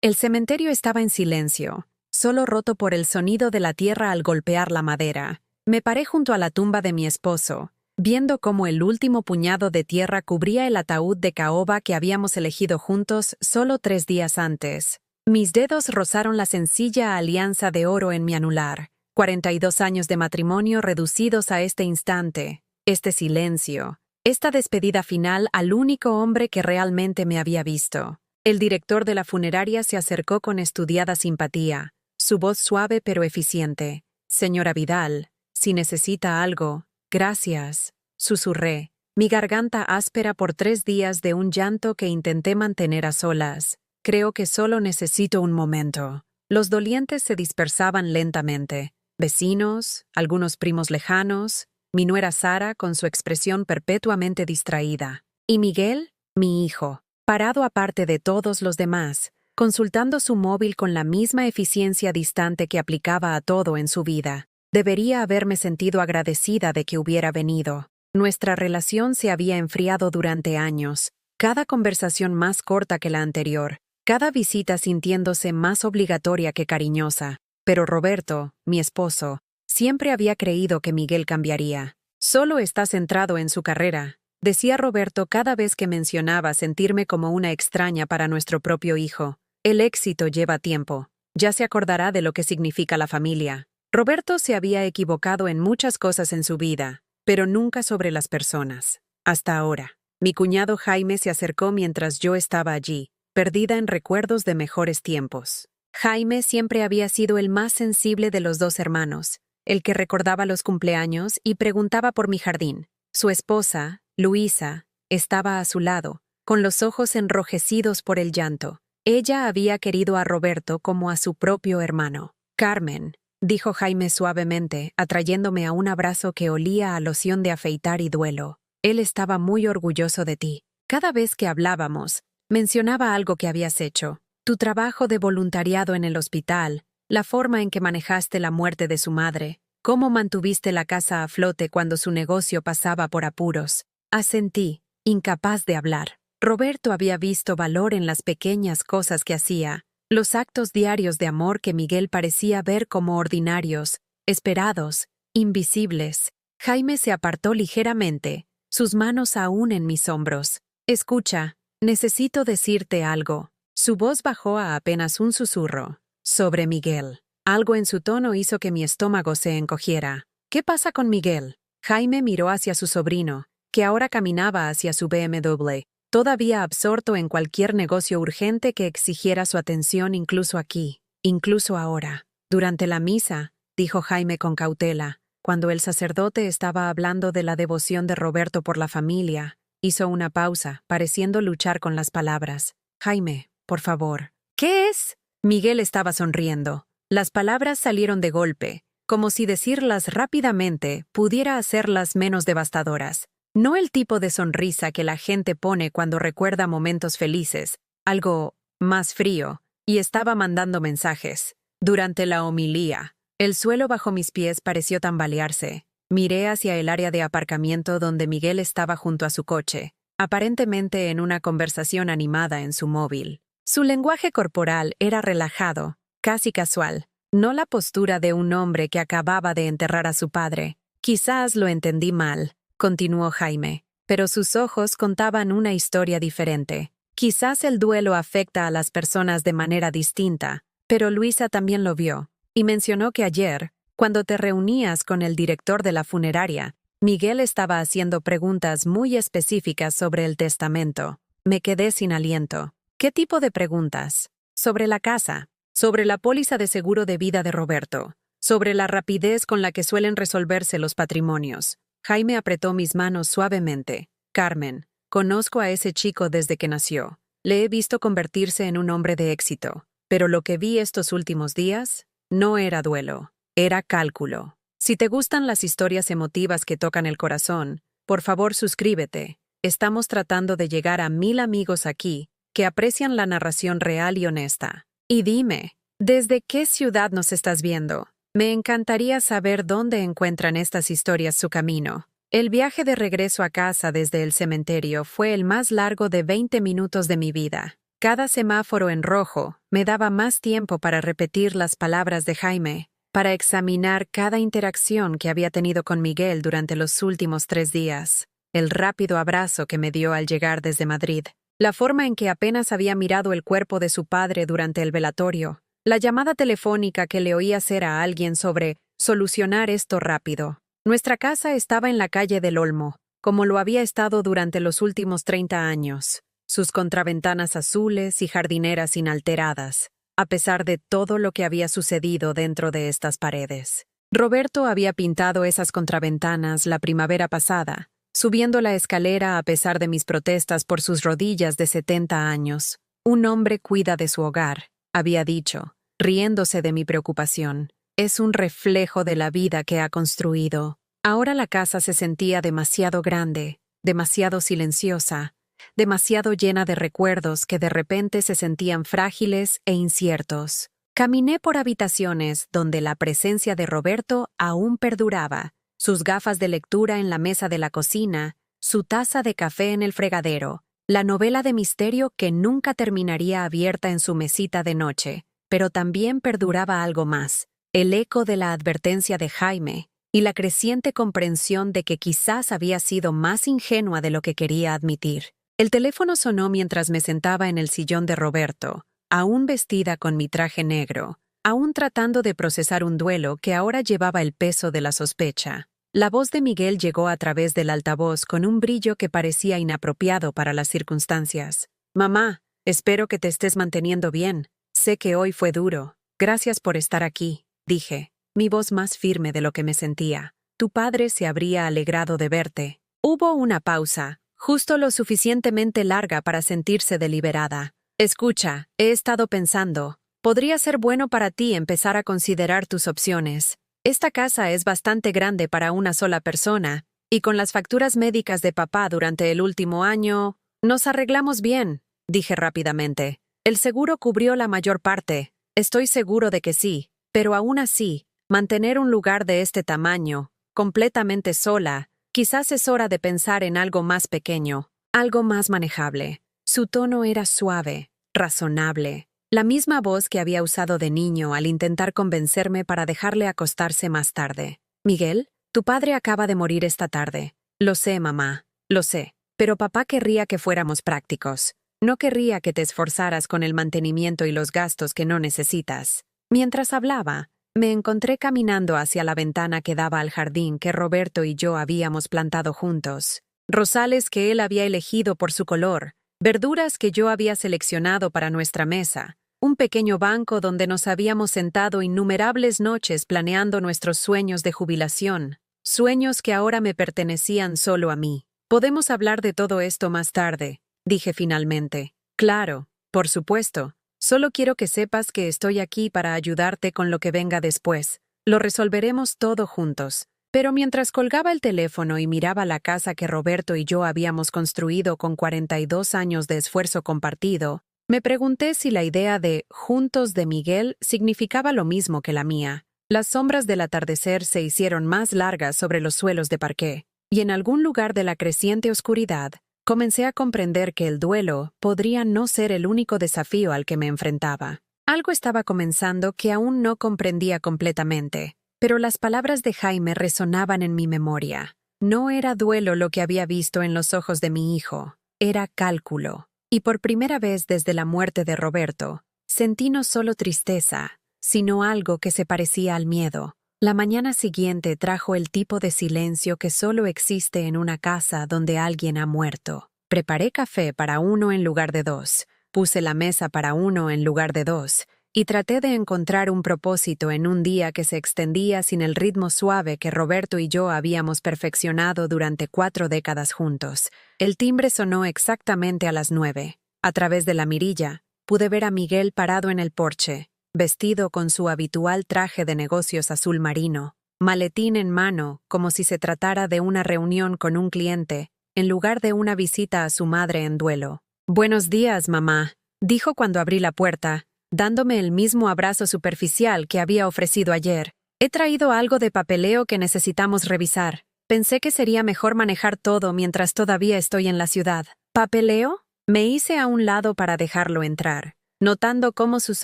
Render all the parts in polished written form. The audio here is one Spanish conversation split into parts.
El cementerio estaba en silencio, solo roto por el sonido de la tierra al golpear la madera. Me paré junto a la tumba de mi esposo, viendo cómo el último puñado de tierra cubría el ataúd de caoba que habíamos elegido juntos solo 3 días antes. Mis dedos rozaron la sencilla alianza de oro en mi anular. 42 años de matrimonio reducidos a este instante, este silencio, esta despedida final al único hombre que realmente me había visto. El director de la funeraria se acercó con estudiada simpatía, su voz suave pero eficiente. «Señora Vidal, si necesita algo, gracias», susurré, mi garganta áspera por 3 días de un llanto que intenté mantener a solas. «Creo que solo necesito un momento». Los dolientes se dispersaban lentamente. Vecinos, algunos primos lejanos, mi nuera Sara con su expresión perpetuamente distraída. Y Miguel, mi hijo, parado aparte de todos los demás, consultando su móvil con la misma eficiencia distante que aplicaba a todo en su vida. Debería haberme sentido agradecida de que hubiera venido. Nuestra relación se había enfriado durante años, cada conversación más corta que la anterior, cada visita sintiéndose más obligatoria que cariñosa. Pero Roberto, mi esposo, siempre había creído que Miguel cambiaría. «Solo está centrado en su carrera», decía Roberto cada vez que mencionaba sentirme como una extraña para nuestro propio hijo. «El éxito lleva tiempo. Ya se acordará de lo que significa la familia». Roberto se había equivocado en muchas cosas en su vida, pero nunca sobre las personas. Hasta ahora. Mi cuñado Jaime se acercó mientras yo estaba allí, perdida en recuerdos de mejores tiempos. Jaime siempre había sido el más sensible de los 2 hermanos, el que recordaba los cumpleaños y preguntaba por mi jardín. Su esposa, Luisa, estaba a su lado, con los ojos enrojecidos por el llanto. Ella había querido a Roberto como a su propio hermano. «Carmen», dijo Jaime suavemente, atrayéndome a un abrazo que olía a loción de afeitar y duelo. «Él estaba muy orgulloso de ti. Cada vez que hablábamos, mencionaba algo que habías hecho. Tu trabajo de voluntariado en el hospital, la forma en que manejaste la muerte de su madre, cómo mantuviste la casa a flote cuando su negocio pasaba por apuros». Asentí, incapaz de hablar. Roberto había visto valor en las pequeñas cosas que hacía, los actos diarios de amor que Miguel parecía ver como ordinarios, esperados, invisibles. Jaime se apartó ligeramente, sus manos aún en mis hombros. «Escucha, necesito decirte algo». Su voz bajó a apenas un susurro. «Sobre Miguel». Algo en su tono hizo que mi estómago se encogiera. «¿Qué pasa con Miguel?» Jaime miró hacia su sobrino, que ahora caminaba hacia su BMW, todavía absorto en cualquier negocio urgente que exigiera su atención incluso aquí, incluso ahora. «Durante la misa», dijo Jaime con cautela, cuando el sacerdote estaba hablando de la devoción de Roberto por la familia, hizo una pausa, pareciendo luchar con las palabras. «Jaime, por favor». «¿Qué es?» Miguel estaba sonriendo. Las palabras salieron de golpe, como si decirlas rápidamente pudiera hacerlas menos devastadoras. No el tipo de sonrisa que la gente pone cuando recuerda momentos felices, algo más frío, y estaba mandando mensajes. Durante la homilía, el suelo bajo mis pies pareció tambalearse. Miré hacia el área de aparcamiento donde Miguel estaba junto a su coche, aparentemente en una conversación animada en su móvil. Su lenguaje corporal era relajado, casi casual, no la postura de un hombre que acababa de enterrar a su padre. «Quizás lo entendí mal», continuó Jaime, pero sus ojos contaban una historia diferente. «Quizás el duelo afecta a las personas de manera distinta, pero Luisa también lo vio, y mencionó que ayer, cuando te reunías con el director de la funeraria, Miguel estaba haciendo preguntas muy específicas sobre el testamento». Me quedé sin aliento. «¿Qué tipo de preguntas?» «Sobre la casa, sobre la póliza de seguro de vida de Roberto, sobre la rapidez con la que suelen resolverse los patrimonios». Jaime apretó mis manos suavemente. «Carmen, conozco a ese chico desde que nació. Le he visto convertirse en un hombre de éxito. Pero lo que vi estos últimos días no era duelo, era cálculo. Si te gustan las historias emotivas que tocan el corazón, por favor suscríbete. Estamos tratando de llegar a 1000 amigos aquí que aprecian la narración real y honesta. Y dime, ¿desde qué ciudad nos estás viendo? Me encantaría saber dónde encuentran estas historias su camino». El viaje de regreso a casa desde el cementerio fue el más largo de 20 minutos de mi vida. Cada semáforo en rojo me daba más tiempo para repetir las palabras de Jaime, para examinar cada interacción que había tenido con Miguel durante los últimos 3 días, el rápido abrazo que me dio al llegar desde Madrid, la forma en que apenas había mirado el cuerpo de su padre durante el velatorio, la llamada telefónica que le oí hacer a alguien sobre solucionar esto rápido. Nuestra casa estaba en la calle del Olmo, como lo había estado durante los últimos 30 años, sus contraventanas azules y jardineras inalteradas, a pesar de todo lo que había sucedido dentro de estas paredes. Roberto había pintado esas contraventanas la primavera pasada, subiendo la escalera a pesar de mis protestas por sus rodillas de 70 años. Un hombre cuida de su hogar, había dicho, riéndose de mi preocupación. Es un reflejo de la vida que ha construido. Ahora la casa se sentía demasiado grande, demasiado silenciosa, demasiado llena de recuerdos que de repente se sentían frágiles e inciertos. Caminé por habitaciones donde la presencia de Roberto aún perduraba, sus gafas de lectura en la mesa de la cocina, su taza de café en el fregadero, la novela de misterio que nunca terminaría abierta en su mesita de noche, pero también perduraba algo más, el eco de la advertencia de Jaime y la creciente comprensión de que quizás había sido más ingenua de lo que quería admitir. El teléfono sonó mientras me sentaba en el sillón de Roberto, aún vestida con mi traje negro, aún tratando de procesar un duelo que ahora llevaba el peso de la sospecha. La voz de Miguel llegó a través del altavoz con un brillo que parecía inapropiado para las circunstancias. «Mamá, espero que te estés manteniendo bien. Sé que hoy fue duro. Gracias por estar aquí», dije, mi voz más firme de lo que me sentía. «Tu padre se habría alegrado de verte». Hubo una pausa, justo lo suficientemente larga para sentirse deliberada. «Escucha, he estado pensando. Podría ser bueno para ti empezar a considerar tus opciones. Esta casa es bastante grande para una sola persona, y con las facturas médicas de papá durante el último año, nos arreglamos bien», dije rápidamente. «El seguro cubrió la mayor parte. Estoy seguro de que sí, pero aún así, mantener un lugar de este tamaño, completamente sola, quizás es hora de pensar en algo más pequeño, algo más manejable». Su tono era suave, razonable, la misma voz que había usado de niño al intentar convencerme para dejarle acostarse más tarde. «Miguel, tu padre acaba de morir esta tarde. Lo sé, mamá, lo sé, pero papá querría que fuéramos prácticos. No querría que te esforzaras con el mantenimiento y los gastos que no necesitas». Mientras hablaba, me encontré caminando hacia la ventana que daba al jardín que Roberto y yo habíamos plantado juntos. Rosales que él había elegido por su color, verduras que yo había seleccionado para nuestra mesa, un pequeño banco donde nos habíamos sentado innumerables noches planeando nuestros sueños de jubilación, sueños que ahora me pertenecían solo a mí. «Podemos hablar de todo esto más tarde», dije finalmente. «Claro, por supuesto. Solo quiero que sepas que estoy aquí para ayudarte con lo que venga después. Lo resolveremos todo juntos». Pero mientras colgaba el teléfono y miraba la casa que Roberto y yo habíamos construido con 42 años de esfuerzo compartido, me pregunté si la idea de «juntos» de Miguel significaba lo mismo que la mía. Las sombras del atardecer se hicieron más largas sobre los suelos de parqué, y en algún lugar de la creciente oscuridad, comencé a comprender que el duelo podría no ser el único desafío al que me enfrentaba. Algo estaba comenzando que aún no comprendía completamente, pero las palabras de Jaime resonaban en mi memoria. No era duelo lo que había visto en los ojos de mi hijo, era cálculo. Y por primera vez desde la muerte de Roberto, sentí no solo tristeza, sino algo que se parecía al miedo. La mañana siguiente trajo el tipo de silencio que solo existe en una casa donde alguien ha muerto. Preparé café para 1 en lugar de 2, puse la mesa para 1 en lugar de 2, y traté de encontrar un propósito en un día que se extendía sin el ritmo suave que Roberto y yo habíamos perfeccionado durante 4 décadas juntos. El timbre sonó exactamente a las 9. A través de la mirilla, pude ver a Miguel parado en el porche, vestido con su habitual traje de negocios azul marino, maletín en mano, como si se tratara de una reunión con un cliente, en lugar de una visita a su madre en duelo. «Buenos días, mamá», dijo cuando abrí la puerta, dándome el mismo abrazo superficial que había ofrecido ayer. «He traído algo de papeleo que necesitamos revisar. Pensé que sería mejor manejar todo mientras todavía estoy en la ciudad». «¿Papeleo?», Me hice a un lado para dejarlo entrar, notando cómo sus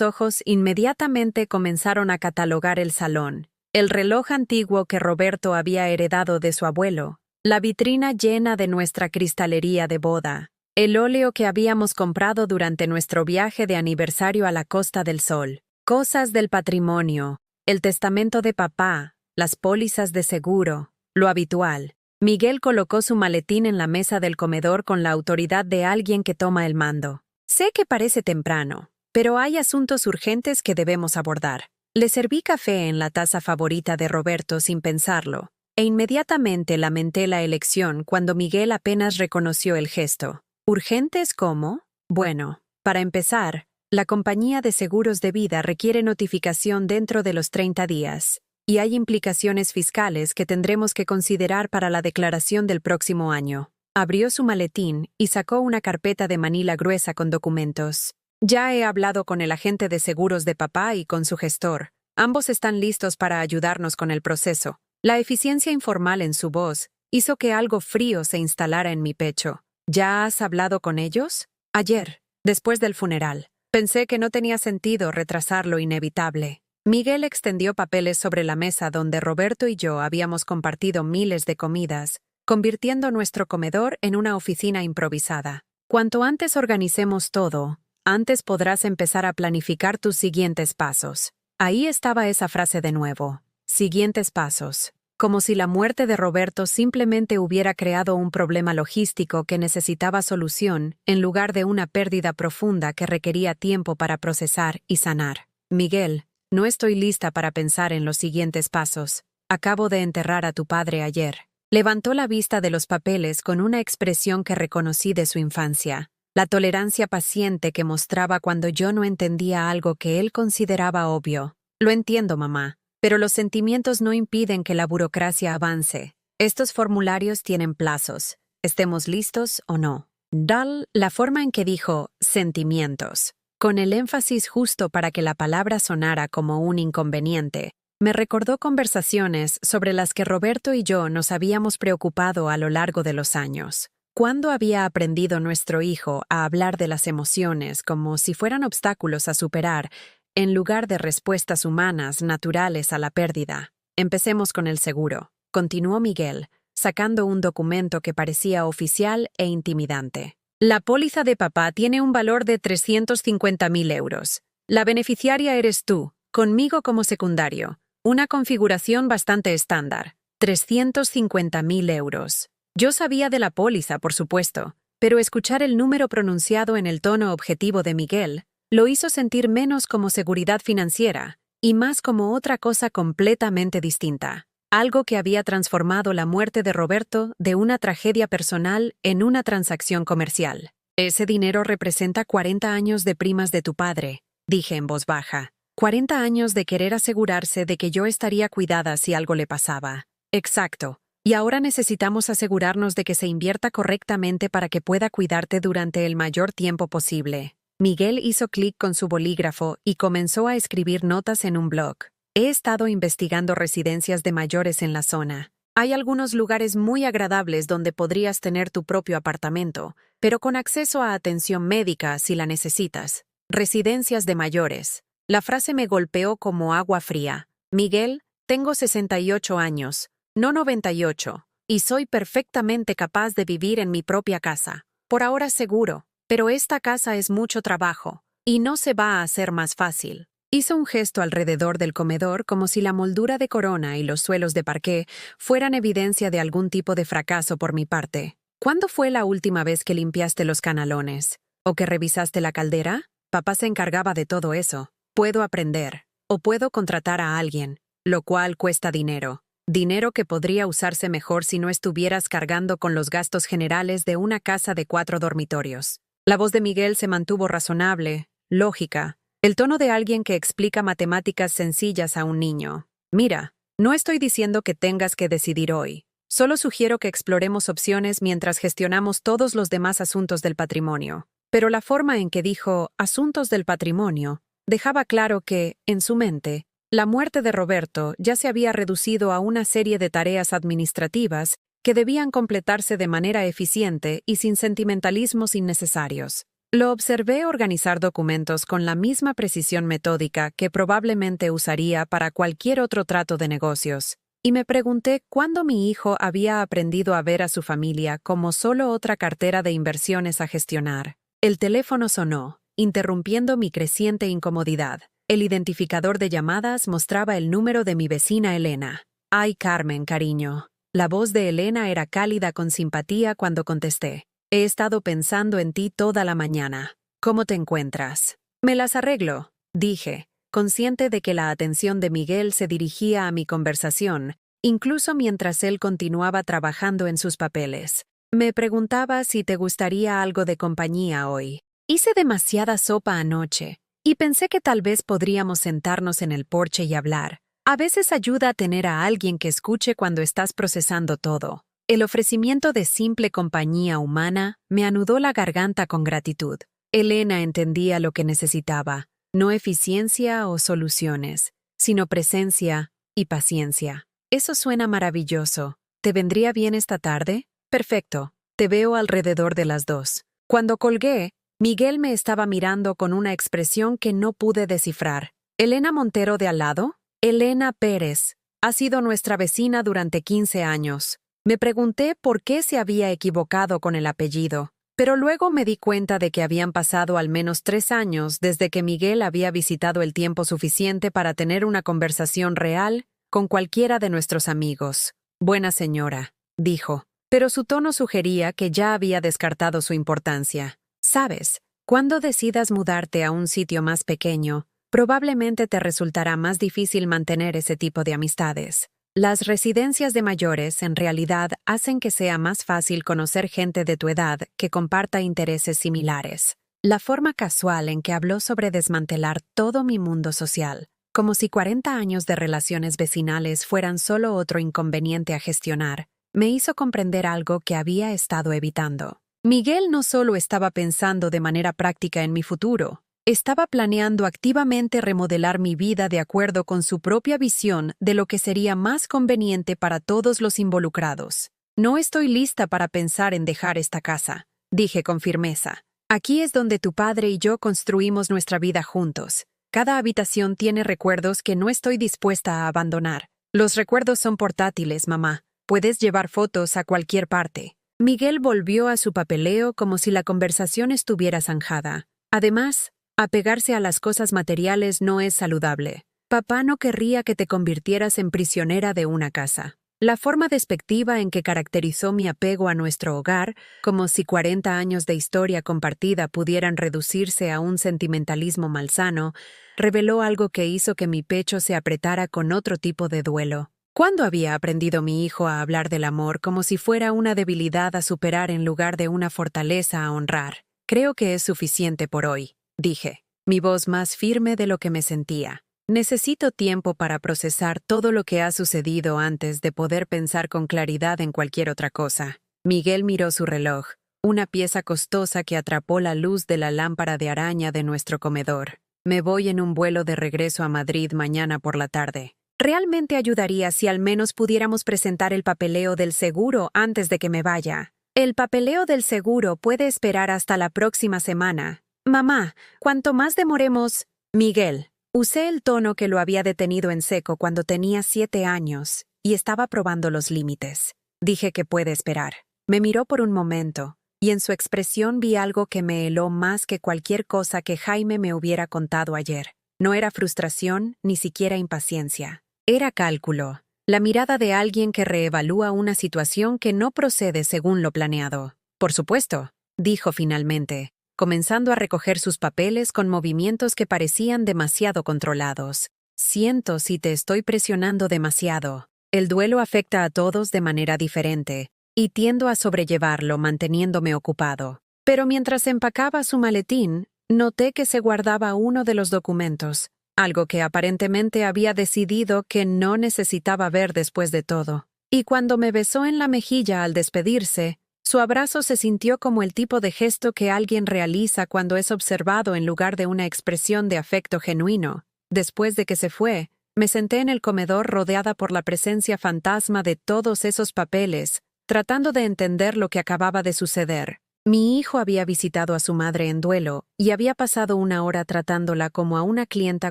ojos inmediatamente comenzaron a catalogar el salón, el reloj antiguo que Roberto había heredado de su abuelo, la vitrina llena de nuestra cristalería de boda, el óleo que habíamos comprado durante nuestro viaje de aniversario a la Costa del Sol, cosas del patrimonio, el testamento de papá, las pólizas de seguro, lo habitual. Miguel colocó su maletín en la mesa del comedor con la autoridad de alguien que toma el mando. Sé que parece temprano, pero hay asuntos urgentes que debemos abordar. Le serví café en la taza favorita de Roberto sin pensarlo, e inmediatamente lamenté la elección cuando Miguel apenas reconoció el gesto. ¿Urgentes cómo? Bueno, para empezar, la compañía de seguros de vida requiere notificación dentro de los 30 días. Y hay implicaciones fiscales que tendremos que considerar para la declaración del próximo año. Abrió su maletín y sacó una carpeta de manila gruesa con documentos. Ya he hablado con el agente de seguros de papá y con su gestor. Ambos están listos para ayudarnos con el proceso. La eficiencia informal en su voz hizo que algo frío se instalara en mi pecho. ¿Ya has hablado con ellos? Ayer, después del funeral. Pensé que no tenía sentido retrasar lo inevitable. Miguel extendió papeles sobre la mesa donde Roberto y yo habíamos compartido miles de comidas, convirtiendo nuestro comedor en una oficina improvisada. Cuanto antes organicemos todo, antes podrás empezar a planificar tus siguientes pasos. Ahí estaba esa frase de nuevo. Siguientes pasos. Como si la muerte de Roberto simplemente hubiera creado un problema logístico que necesitaba solución en lugar de una pérdida profunda que requería tiempo para procesar y sanar. Miguel, no estoy lista para pensar en los siguientes pasos. Acabo de enterrar a tu padre ayer. Levantó la vista de los papeles con una expresión que reconocí de su infancia. La tolerancia paciente que mostraba cuando yo no entendía algo que él consideraba obvio. Lo entiendo, mamá, pero los sentimientos no impiden que la burocracia avance. Estos formularios tienen plazos, estemos listos o no. La forma en que dijo sentimientos, con el énfasis justo para que la palabra sonara como un inconveniente, me recordó conversaciones sobre las que Roberto y yo nos habíamos preocupado a lo largo de los años. ¿Cuándo había aprendido nuestro hijo a hablar de las emociones como si fueran obstáculos a superar, en lugar de respuestas humanas naturales a la pérdida? Empecemos con el seguro, continuó Miguel, sacando un documento que parecía oficial e intimidante. La póliza de papá tiene un valor de 350.000 euros. La beneficiaria eres tú, conmigo como secundario. Una configuración bastante estándar. 350.000 euros. Yo sabía de la póliza, por supuesto, pero escuchar el número pronunciado en el tono objetivo de Miguel lo hizo sentir menos como seguridad financiera y más como otra cosa completamente distinta. Algo que había transformado la muerte de Roberto de una tragedia personal en una transacción comercial. Ese dinero representa 40 años de primas de tu padre, dije en voz baja. 40 años de querer asegurarse de que yo estaría cuidada si algo le pasaba. Exacto. Y ahora necesitamos asegurarnos de que se invierta correctamente para que pueda cuidarte durante el mayor tiempo posible. Miguel hizo clic con su bolígrafo y comenzó a escribir notas en un blog. He estado investigando residencias de mayores en la zona. Hay algunos lugares muy agradables donde podrías tener tu propio apartamento, pero con acceso a atención médica si la necesitas. Residencias de mayores. La frase me golpeó como agua fría. Miguel, tengo 68 años, no 98, y soy perfectamente capaz de vivir en mi propia casa. Por ahora seguro, pero esta casa es mucho trabajo, y no se va a hacer más fácil. Hizo un gesto alrededor del comedor como si la moldura de corona y los suelos de parqué fueran evidencia de algún tipo de fracaso por mi parte. ¿Cuándo fue la última vez que limpiaste los canalones? ¿O que revisaste la caldera? Papá se encargaba de todo eso. Puedo aprender, o puedo contratar a alguien, lo cual cuesta dinero. Dinero que podría usarse mejor si no estuvieras cargando con los gastos generales de una casa de 4 dormitorios. La voz de Miguel se mantuvo razonable, lógica, el tono de alguien que explica matemáticas sencillas a un niño. Mira, no estoy diciendo que tengas que decidir hoy. Solo sugiero que exploremos opciones mientras gestionamos todos los demás asuntos del patrimonio. Pero la forma en que dijo «asuntos del patrimonio» dejaba claro que, en su mente, la muerte de Roberto ya se había reducido a una serie de tareas administrativas que debían completarse de manera eficiente y sin sentimentalismos innecesarios. Lo observé organizar documentos con la misma precisión metódica que probablemente usaría para cualquier otro trato de negocios, y me pregunté cuándo mi hijo había aprendido a ver a su familia como solo otra cartera de inversiones a gestionar. El teléfono sonó, interrumpiendo mi creciente incomodidad. El identificador de llamadas mostraba el número de mi vecina Elena. «Ay, Carmen, cariño». La voz de Elena era cálida con simpatía cuando contesté. «He estado pensando en ti toda la mañana. ¿Cómo te encuentras?» «Me las arreglo», dije, consciente de que la atención de Miguel se dirigía a mi conversación, incluso mientras él continuaba trabajando en sus papeles. Me preguntaba si te gustaría algo de compañía hoy. Hice demasiada sopa anoche, y pensé que tal vez podríamos sentarnos en el porche y hablar. A veces ayuda a tener a alguien que escuche cuando estás procesando todo. El ofrecimiento de simple compañía humana me anudó la garganta con gratitud. Elena entendía lo que necesitaba, no eficiencia o soluciones, sino presencia y paciencia. Eso suena maravilloso. ¿Te vendría bien esta tarde? Perfecto. Te veo alrededor de las 2. Cuando colgué, Miguel me estaba mirando con una expresión que no pude descifrar. ¿Elena Montero de al lado? Elena Pérez. Ha sido nuestra vecina durante 15 años. Me pregunté por qué se había equivocado con el apellido, pero luego me di cuenta de que habían pasado al menos 3 años desde que Miguel había visitado el tiempo suficiente para tener una conversación real con cualquiera de nuestros amigos. «Buena señora», dijo, pero su tono sugería que ya había descartado su importancia. «Sabes, cuando decidas mudarte a un sitio más pequeño, probablemente te resultará más difícil mantener ese tipo de amistades. Las residencias de mayores, en realidad, hacen que sea más fácil conocer gente de tu edad que comparta intereses similares». La forma casual en que habló sobre desmantelar todo mi mundo social, como si 40 años de relaciones vecinales fueran solo otro inconveniente a gestionar, me hizo comprender algo que había estado evitando. Miguel no solo estaba pensando de manera práctica en mi futuro, estaba planeando activamente remodelar mi vida de acuerdo con su propia visión de lo que sería más conveniente para todos los involucrados. «No estoy lista para pensar en dejar esta casa», dije con firmeza. «Aquí es donde tu padre y yo construimos nuestra vida juntos. Cada habitación tiene recuerdos que no estoy dispuesta a abandonar. Los recuerdos son portátiles, mamá. Puedes llevar fotos a cualquier parte». Miguel volvió a su papeleo como si la conversación estuviera zanjada. Además, apegarse a las cosas materiales no es saludable. Papá no querría que te convirtieras en prisionera de una casa. La forma despectiva en que caracterizó mi apego a nuestro hogar, como si 40 años de historia compartida pudieran reducirse a un sentimentalismo malsano, reveló algo que hizo que mi pecho se apretara con otro tipo de duelo. ¿Cuándo había aprendido mi hijo a hablar del amor como si fuera una debilidad a superar en lugar de una fortaleza a honrar? «Creo que es suficiente por hoy», dije, mi voz más firme de lo que me sentía. «Necesito tiempo para procesar todo lo que ha sucedido antes de poder pensar con claridad en cualquier otra cosa». Miguel miró su reloj, una pieza costosa que atrapó la luz de la lámpara de araña de nuestro comedor. «Me voy en un vuelo de regreso a Madrid mañana por la tarde. Realmente ayudaría si al menos pudiéramos presentar el papeleo del seguro antes de que me vaya». «El papeleo del seguro puede esperar hasta la próxima semana. Mamá, cuanto más demoremos...» «Miguel». Usé el tono que lo había detenido en seco cuando tenía 7 años y estaba probando los límites. Dije que puede esperar. Me miró por un momento, y en su expresión vi algo que me heló más que cualquier cosa que Jaime me hubiera contado ayer. No era frustración, ni siquiera impaciencia. Era cálculo, la mirada de alguien que reevalúa una situación que no procede según lo planeado. «Por supuesto», dijo finalmente, comenzando a recoger sus papeles con movimientos que parecían demasiado controlados. «Siento si te estoy presionando demasiado. El duelo afecta a todos de manera diferente, y tiendo a sobrellevarlo manteniéndome ocupado». Pero mientras empacaba su maletín, noté que se guardaba uno de los documentos, algo que aparentemente había decidido que no necesitaba ver después de todo. Y cuando me besó en la mejilla al despedirse, su abrazo se sintió como el tipo de gesto que alguien realiza cuando es observado en lugar de una expresión de afecto genuino. Después de que se fue, me senté en el comedor rodeada por la presencia fantasma de todos esos papeles, tratando de entender lo que acababa de suceder. Mi hijo había visitado a su madre en duelo y había pasado una hora tratándola como a una clienta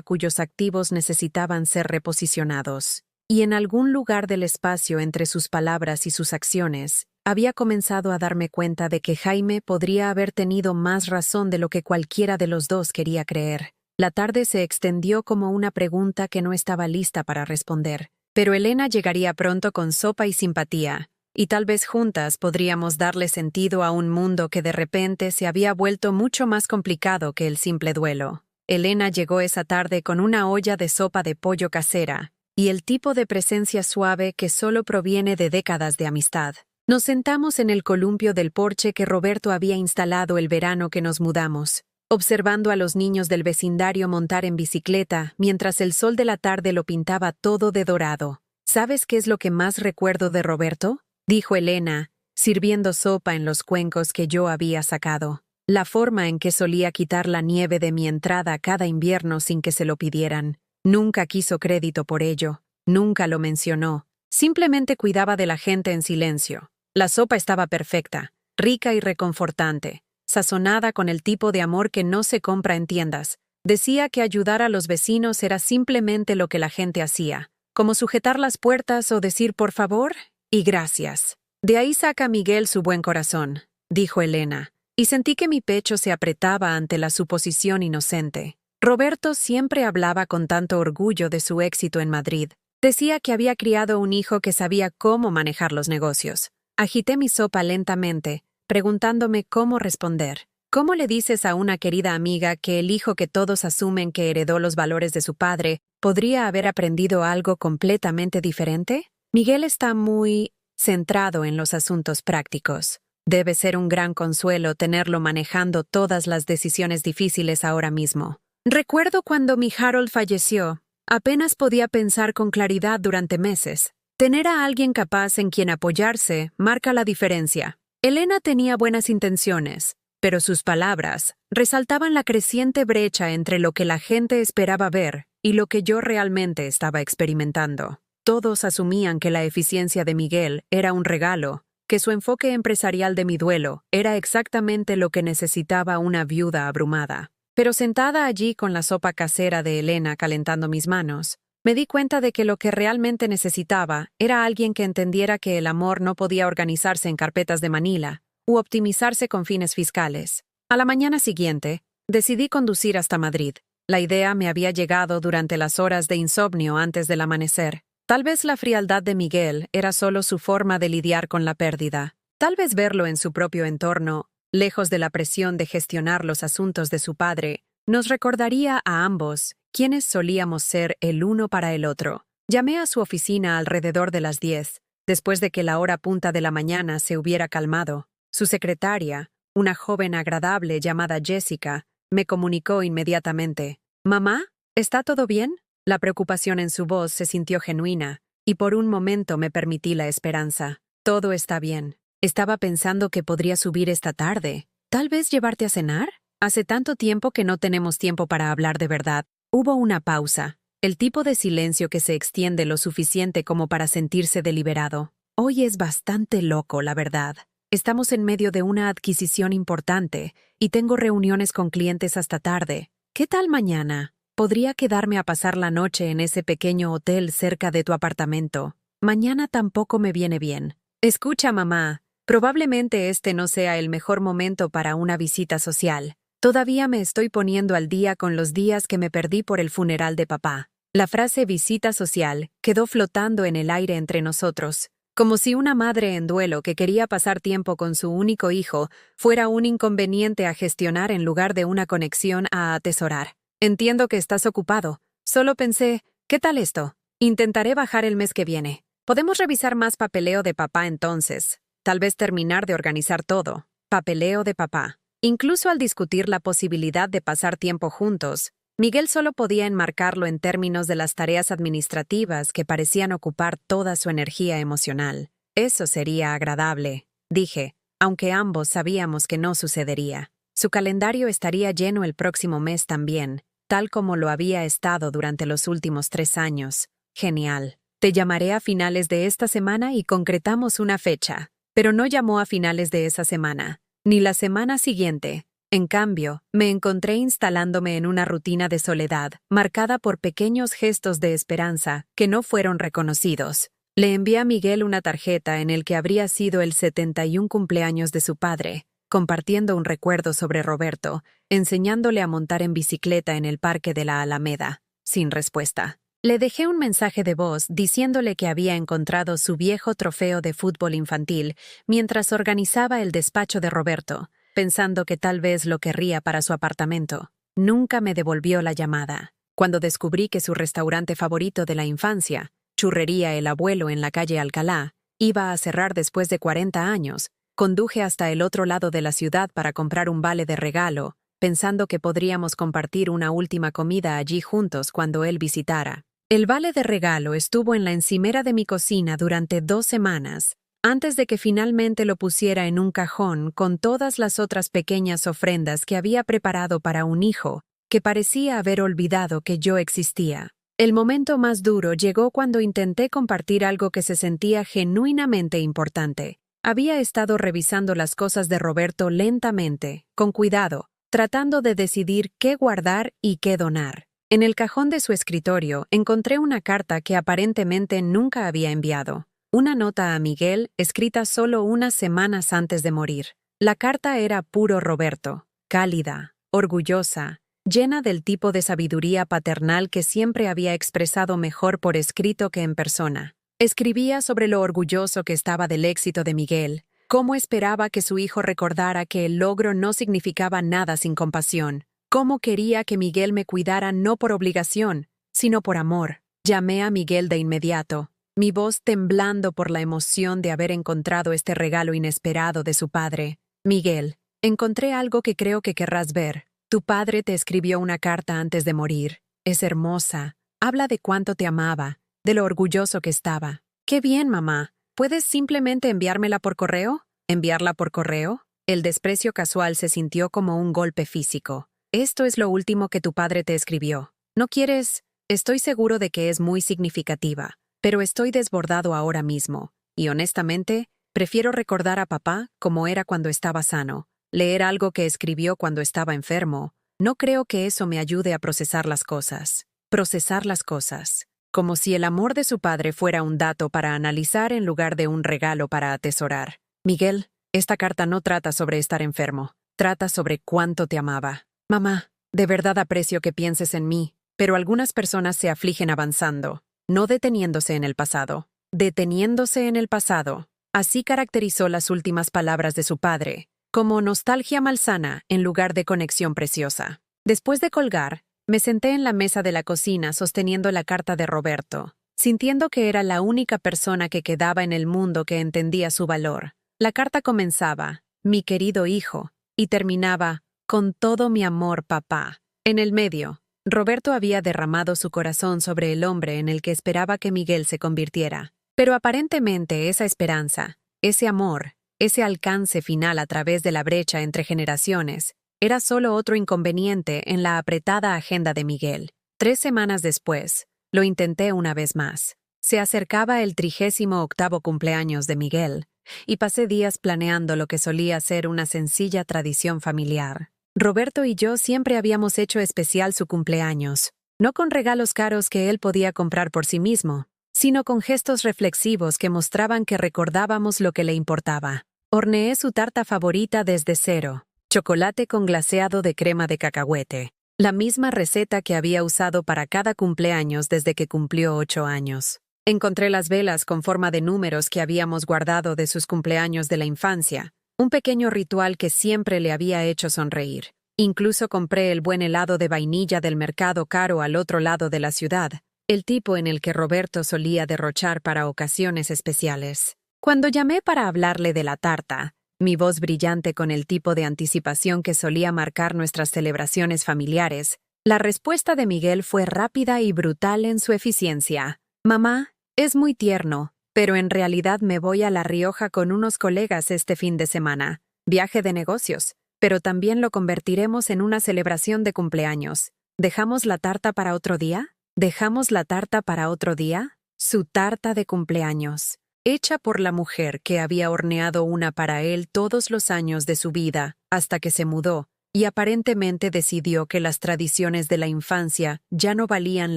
cuyos activos necesitaban ser reposicionados. Y en algún lugar del espacio entre sus palabras y sus acciones, había comenzado a darme cuenta de que Jaime podría haber tenido más razón de lo que cualquiera de los dos quería creer. La tarde se extendió como una pregunta que no estaba lista para responder. Pero Elena llegaría pronto con sopa y simpatía, y tal vez juntas podríamos darle sentido a un mundo que de repente se había vuelto mucho más complicado que el simple duelo. Elena llegó esa tarde con una olla de sopa de pollo casera, y el tipo de presencia suave que solo proviene de décadas de amistad. Nos sentamos en el columpio del porche que Roberto había instalado el verano que nos mudamos, observando a los niños del vecindario montar en bicicleta mientras el sol de la tarde lo pintaba todo de dorado. ¿Sabes qué es lo que más recuerdo de Roberto?, dijo Elena, sirviendo sopa en los cuencos que yo había sacado. La forma en que solía quitar la nieve de mi entrada cada invierno sin que se lo pidieran. Nunca quiso crédito por ello, nunca lo mencionó, simplemente cuidaba de la gente en silencio. La sopa estaba perfecta, rica y reconfortante, sazonada con el tipo de amor que no se compra en tiendas. Decía que ayudar a los vecinos era simplemente lo que la gente hacía, como sujetar las puertas o decir por favor y gracias. De ahí saca Miguel su buen corazón, dijo Elena, y sentí que mi pecho se apretaba ante la suposición inocente. Roberto siempre hablaba con tanto orgullo de su éxito en Madrid. Decía que había criado un hijo que sabía cómo manejar los negocios. Agité mi sopa lentamente, preguntándome cómo responder. ¿Cómo le dices a una querida amiga que el hijo que todos asumen que heredó los valores de su padre podría haber aprendido algo completamente diferente? Miguel está muy centrado en los asuntos prácticos. Debe ser un gran consuelo tenerlo manejando todas las decisiones difíciles ahora mismo. Recuerdo cuando mi Harold falleció. Apenas podía pensar con claridad durante meses. Tener a alguien capaz en quien apoyarse marca la diferencia. Elena tenía buenas intenciones, pero sus palabras resaltaban la creciente brecha entre lo que la gente esperaba ver y lo que yo realmente estaba experimentando. Todos asumían que la eficiencia de Miguel era un regalo, que su enfoque empresarial de mi duelo era exactamente lo que necesitaba una viuda abrumada. Pero sentada allí con la sopa casera de Elena calentando mis manos, me di cuenta de que lo que realmente necesitaba era alguien que entendiera que el amor no podía organizarse en carpetas de Manila u optimizarse con fines fiscales. A la mañana siguiente, decidí conducir hasta Madrid. La idea me había llegado durante las horas de insomnio antes del amanecer. Tal vez la frialdad de Miguel era solo su forma de lidiar con la pérdida. Tal vez verlo en su propio entorno, lejos de la presión de gestionar los asuntos de su padre, nos recordaría a ambos quiénes solíamos ser el uno para el otro. Llamé a su oficina alrededor de las 10, después de que la hora punta de la mañana se hubiera calmado. Su secretaria, una joven agradable llamada Jessica, me comunicó inmediatamente. «¿Mamá? ¿Está todo bien?» La preocupación en su voz se sintió genuina, y por un momento me permití la esperanza. «Todo está bien. Estaba pensando que podría subir esta tarde. ¿Tal vez llevarte a cenar? Hace tanto tiempo que no tenemos tiempo para hablar de verdad». Hubo una pausa, el tipo de silencio que se extiende lo suficiente como para sentirse deliberado. Hoy es bastante loco, la verdad. Estamos en medio de una adquisición importante y tengo reuniones con clientes hasta tarde. ¿Qué tal mañana? Podría quedarme a pasar la noche en ese pequeño hotel cerca de tu apartamento. Mañana tampoco me viene bien. Escucha, mamá, probablemente este no sea el mejor momento para una visita social. Todavía me estoy poniendo al día con los días que me perdí por el funeral de papá. La frase visita social quedó flotando en el aire entre nosotros, como si una madre en duelo que quería pasar tiempo con su único hijo fuera un inconveniente a gestionar en lugar de una conexión a atesorar. Entiendo que estás ocupado. Solo pensé, ¿qué tal esto? Intentaré bajar el mes que viene. Podemos revisar más papeleo de papá entonces. Tal vez terminar de organizar todo. Papeleo de papá. Incluso al discutir la posibilidad de pasar tiempo juntos, Miguel solo podía enmarcarlo en términos de las tareas administrativas que parecían ocupar toda su energía emocional. Eso sería agradable, dije, aunque ambos sabíamos que no sucedería. Su calendario estaría lleno el próximo mes también, tal como lo había estado durante los últimos 3 años. Genial. Te llamaré a finales de esta semana y concretamos una fecha. pero no llamó a finales de esa semana, ni la semana siguiente. En cambio, me encontré instalándome en una rutina de soledad, marcada por pequeños gestos de esperanza que no fueron reconocidos. Le envié a Miguel una tarjeta en el que habría sido el 71 cumpleaños de su padre, compartiendo un recuerdo sobre Roberto, enseñándole a montar en bicicleta en el parque de la Alameda, sin respuesta. Le dejé un mensaje de voz diciéndole que había encontrado su viejo trofeo de fútbol infantil mientras organizaba el despacho de Roberto, pensando que tal vez lo querría para su apartamento. Nunca me devolvió la llamada. Cuando descubrí que su restaurante favorito de la infancia, Churrería El Abuelo en la calle Alcalá, iba a cerrar después de 40 años, conduje hasta el otro lado de la ciudad para comprar un vale de regalo, pensando que podríamos compartir una última comida allí juntos cuando él visitara. El vale de regalo estuvo en la encimera de mi cocina durante 2 semanas, antes de que finalmente lo pusiera en un cajón con todas las otras pequeñas ofrendas que había preparado para un hijo, que parecía haber olvidado que yo existía. El momento más duro llegó cuando intenté compartir algo que se sentía genuinamente importante. Había estado revisando las cosas de Roberto lentamente, con cuidado, tratando de decidir qué guardar y qué donar. En el cajón de su escritorio encontré una carta que aparentemente nunca había enviado. Una nota a Miguel escrita solo unas semanas antes de morir. La carta era puro Roberto, cálida, orgullosa, llena del tipo de sabiduría paternal que siempre había expresado mejor por escrito que en persona. Escribía sobre lo orgulloso que estaba del éxito de Miguel, cómo esperaba que su hijo recordara que el logro no significaba nada sin compasión, cómo quería que Miguel me cuidara no por obligación, sino por amor. Llamé a Miguel de inmediato, mi voz temblando por la emoción de haber encontrado este regalo inesperado de su padre. Miguel, encontré algo que creo que querrás ver. Tu padre te escribió una carta antes de morir. Es hermosa. Habla de cuánto te amaba, de lo orgulloso que estaba. ¡Qué bien, mamá! ¿Puedes simplemente enviármela por correo? ¿Enviarla por correo? El desprecio casual se sintió como un golpe físico. Esto es lo último que tu padre te escribió. ¿No quieres? Estoy seguro de que es muy significativa, pero estoy desbordado ahora mismo, y honestamente, prefiero recordar a papá como era cuando estaba sano. Leer algo que escribió cuando estaba enfermo, no creo que eso me ayude a procesar las cosas. Procesar las cosas. Como si el amor de su padre fuera un dato para analizar en lugar de un regalo para atesorar. Miguel, esta carta no trata sobre estar enfermo. Trata sobre cuánto te amaba. Mamá, de verdad aprecio que pienses en mí, pero algunas personas se afligen avanzando, no deteniéndose en el pasado. Deteniéndose en el pasado. Así caracterizó las últimas palabras de su padre, como nostalgia malsana en lugar de conexión preciosa. Después de colgar, me senté en la mesa de la cocina sosteniendo la carta de Roberto, sintiendo que era la única persona que quedaba en el mundo que entendía su valor. La carta comenzaba, mi querido hijo, y terminaba, con todo mi amor, papá. En el medio, Roberto había derramado su corazón sobre el hombre en el que esperaba que Miguel se convirtiera. Pero aparentemente esa esperanza, ese amor, ese alcance final a través de la brecha entre generaciones, era solo otro inconveniente en la apretada agenda de Miguel. 3 semanas después, lo intenté una vez más. Se acercaba el 38º cumpleaños de Miguel, y pasé días planeando lo que solía ser una sencilla tradición familiar. Roberto y yo siempre habíamos hecho especial su cumpleaños, no con regalos caros que él podía comprar por sí mismo, sino con gestos reflexivos que mostraban que recordábamos lo que le importaba. Horneé su tarta favorita desde cero, chocolate con glaseado de crema de cacahuete, la misma receta que había usado para cada cumpleaños desde que cumplió 8 años. Encontré las velas con forma de números que habíamos guardado de sus cumpleaños de la infancia, un pequeño ritual que siempre le había hecho sonreír. Incluso compré el buen helado de vainilla del mercado caro al otro lado de la ciudad, el tipo en el que Roberto solía derrochar para ocasiones especiales. Cuando llamé para hablarle de la tarta, mi voz brillante con el tipo de anticipación que solía marcar nuestras celebraciones familiares, la respuesta de Miguel fue rápida y brutal en su eficiencia. Mamá, es muy tierno, pero en realidad me voy a La Rioja con unos colegas este fin de semana. Viaje de negocios, pero también lo convertiremos en una celebración de cumpleaños. ¿Dejamos la tarta para otro día? ¿Dejamos la tarta para otro día? Su tarta de cumpleaños. hecha por la mujer que había horneado una para él todos los años de su vida, hasta que se mudó, y aparentemente decidió que las tradiciones de la infancia ya no valían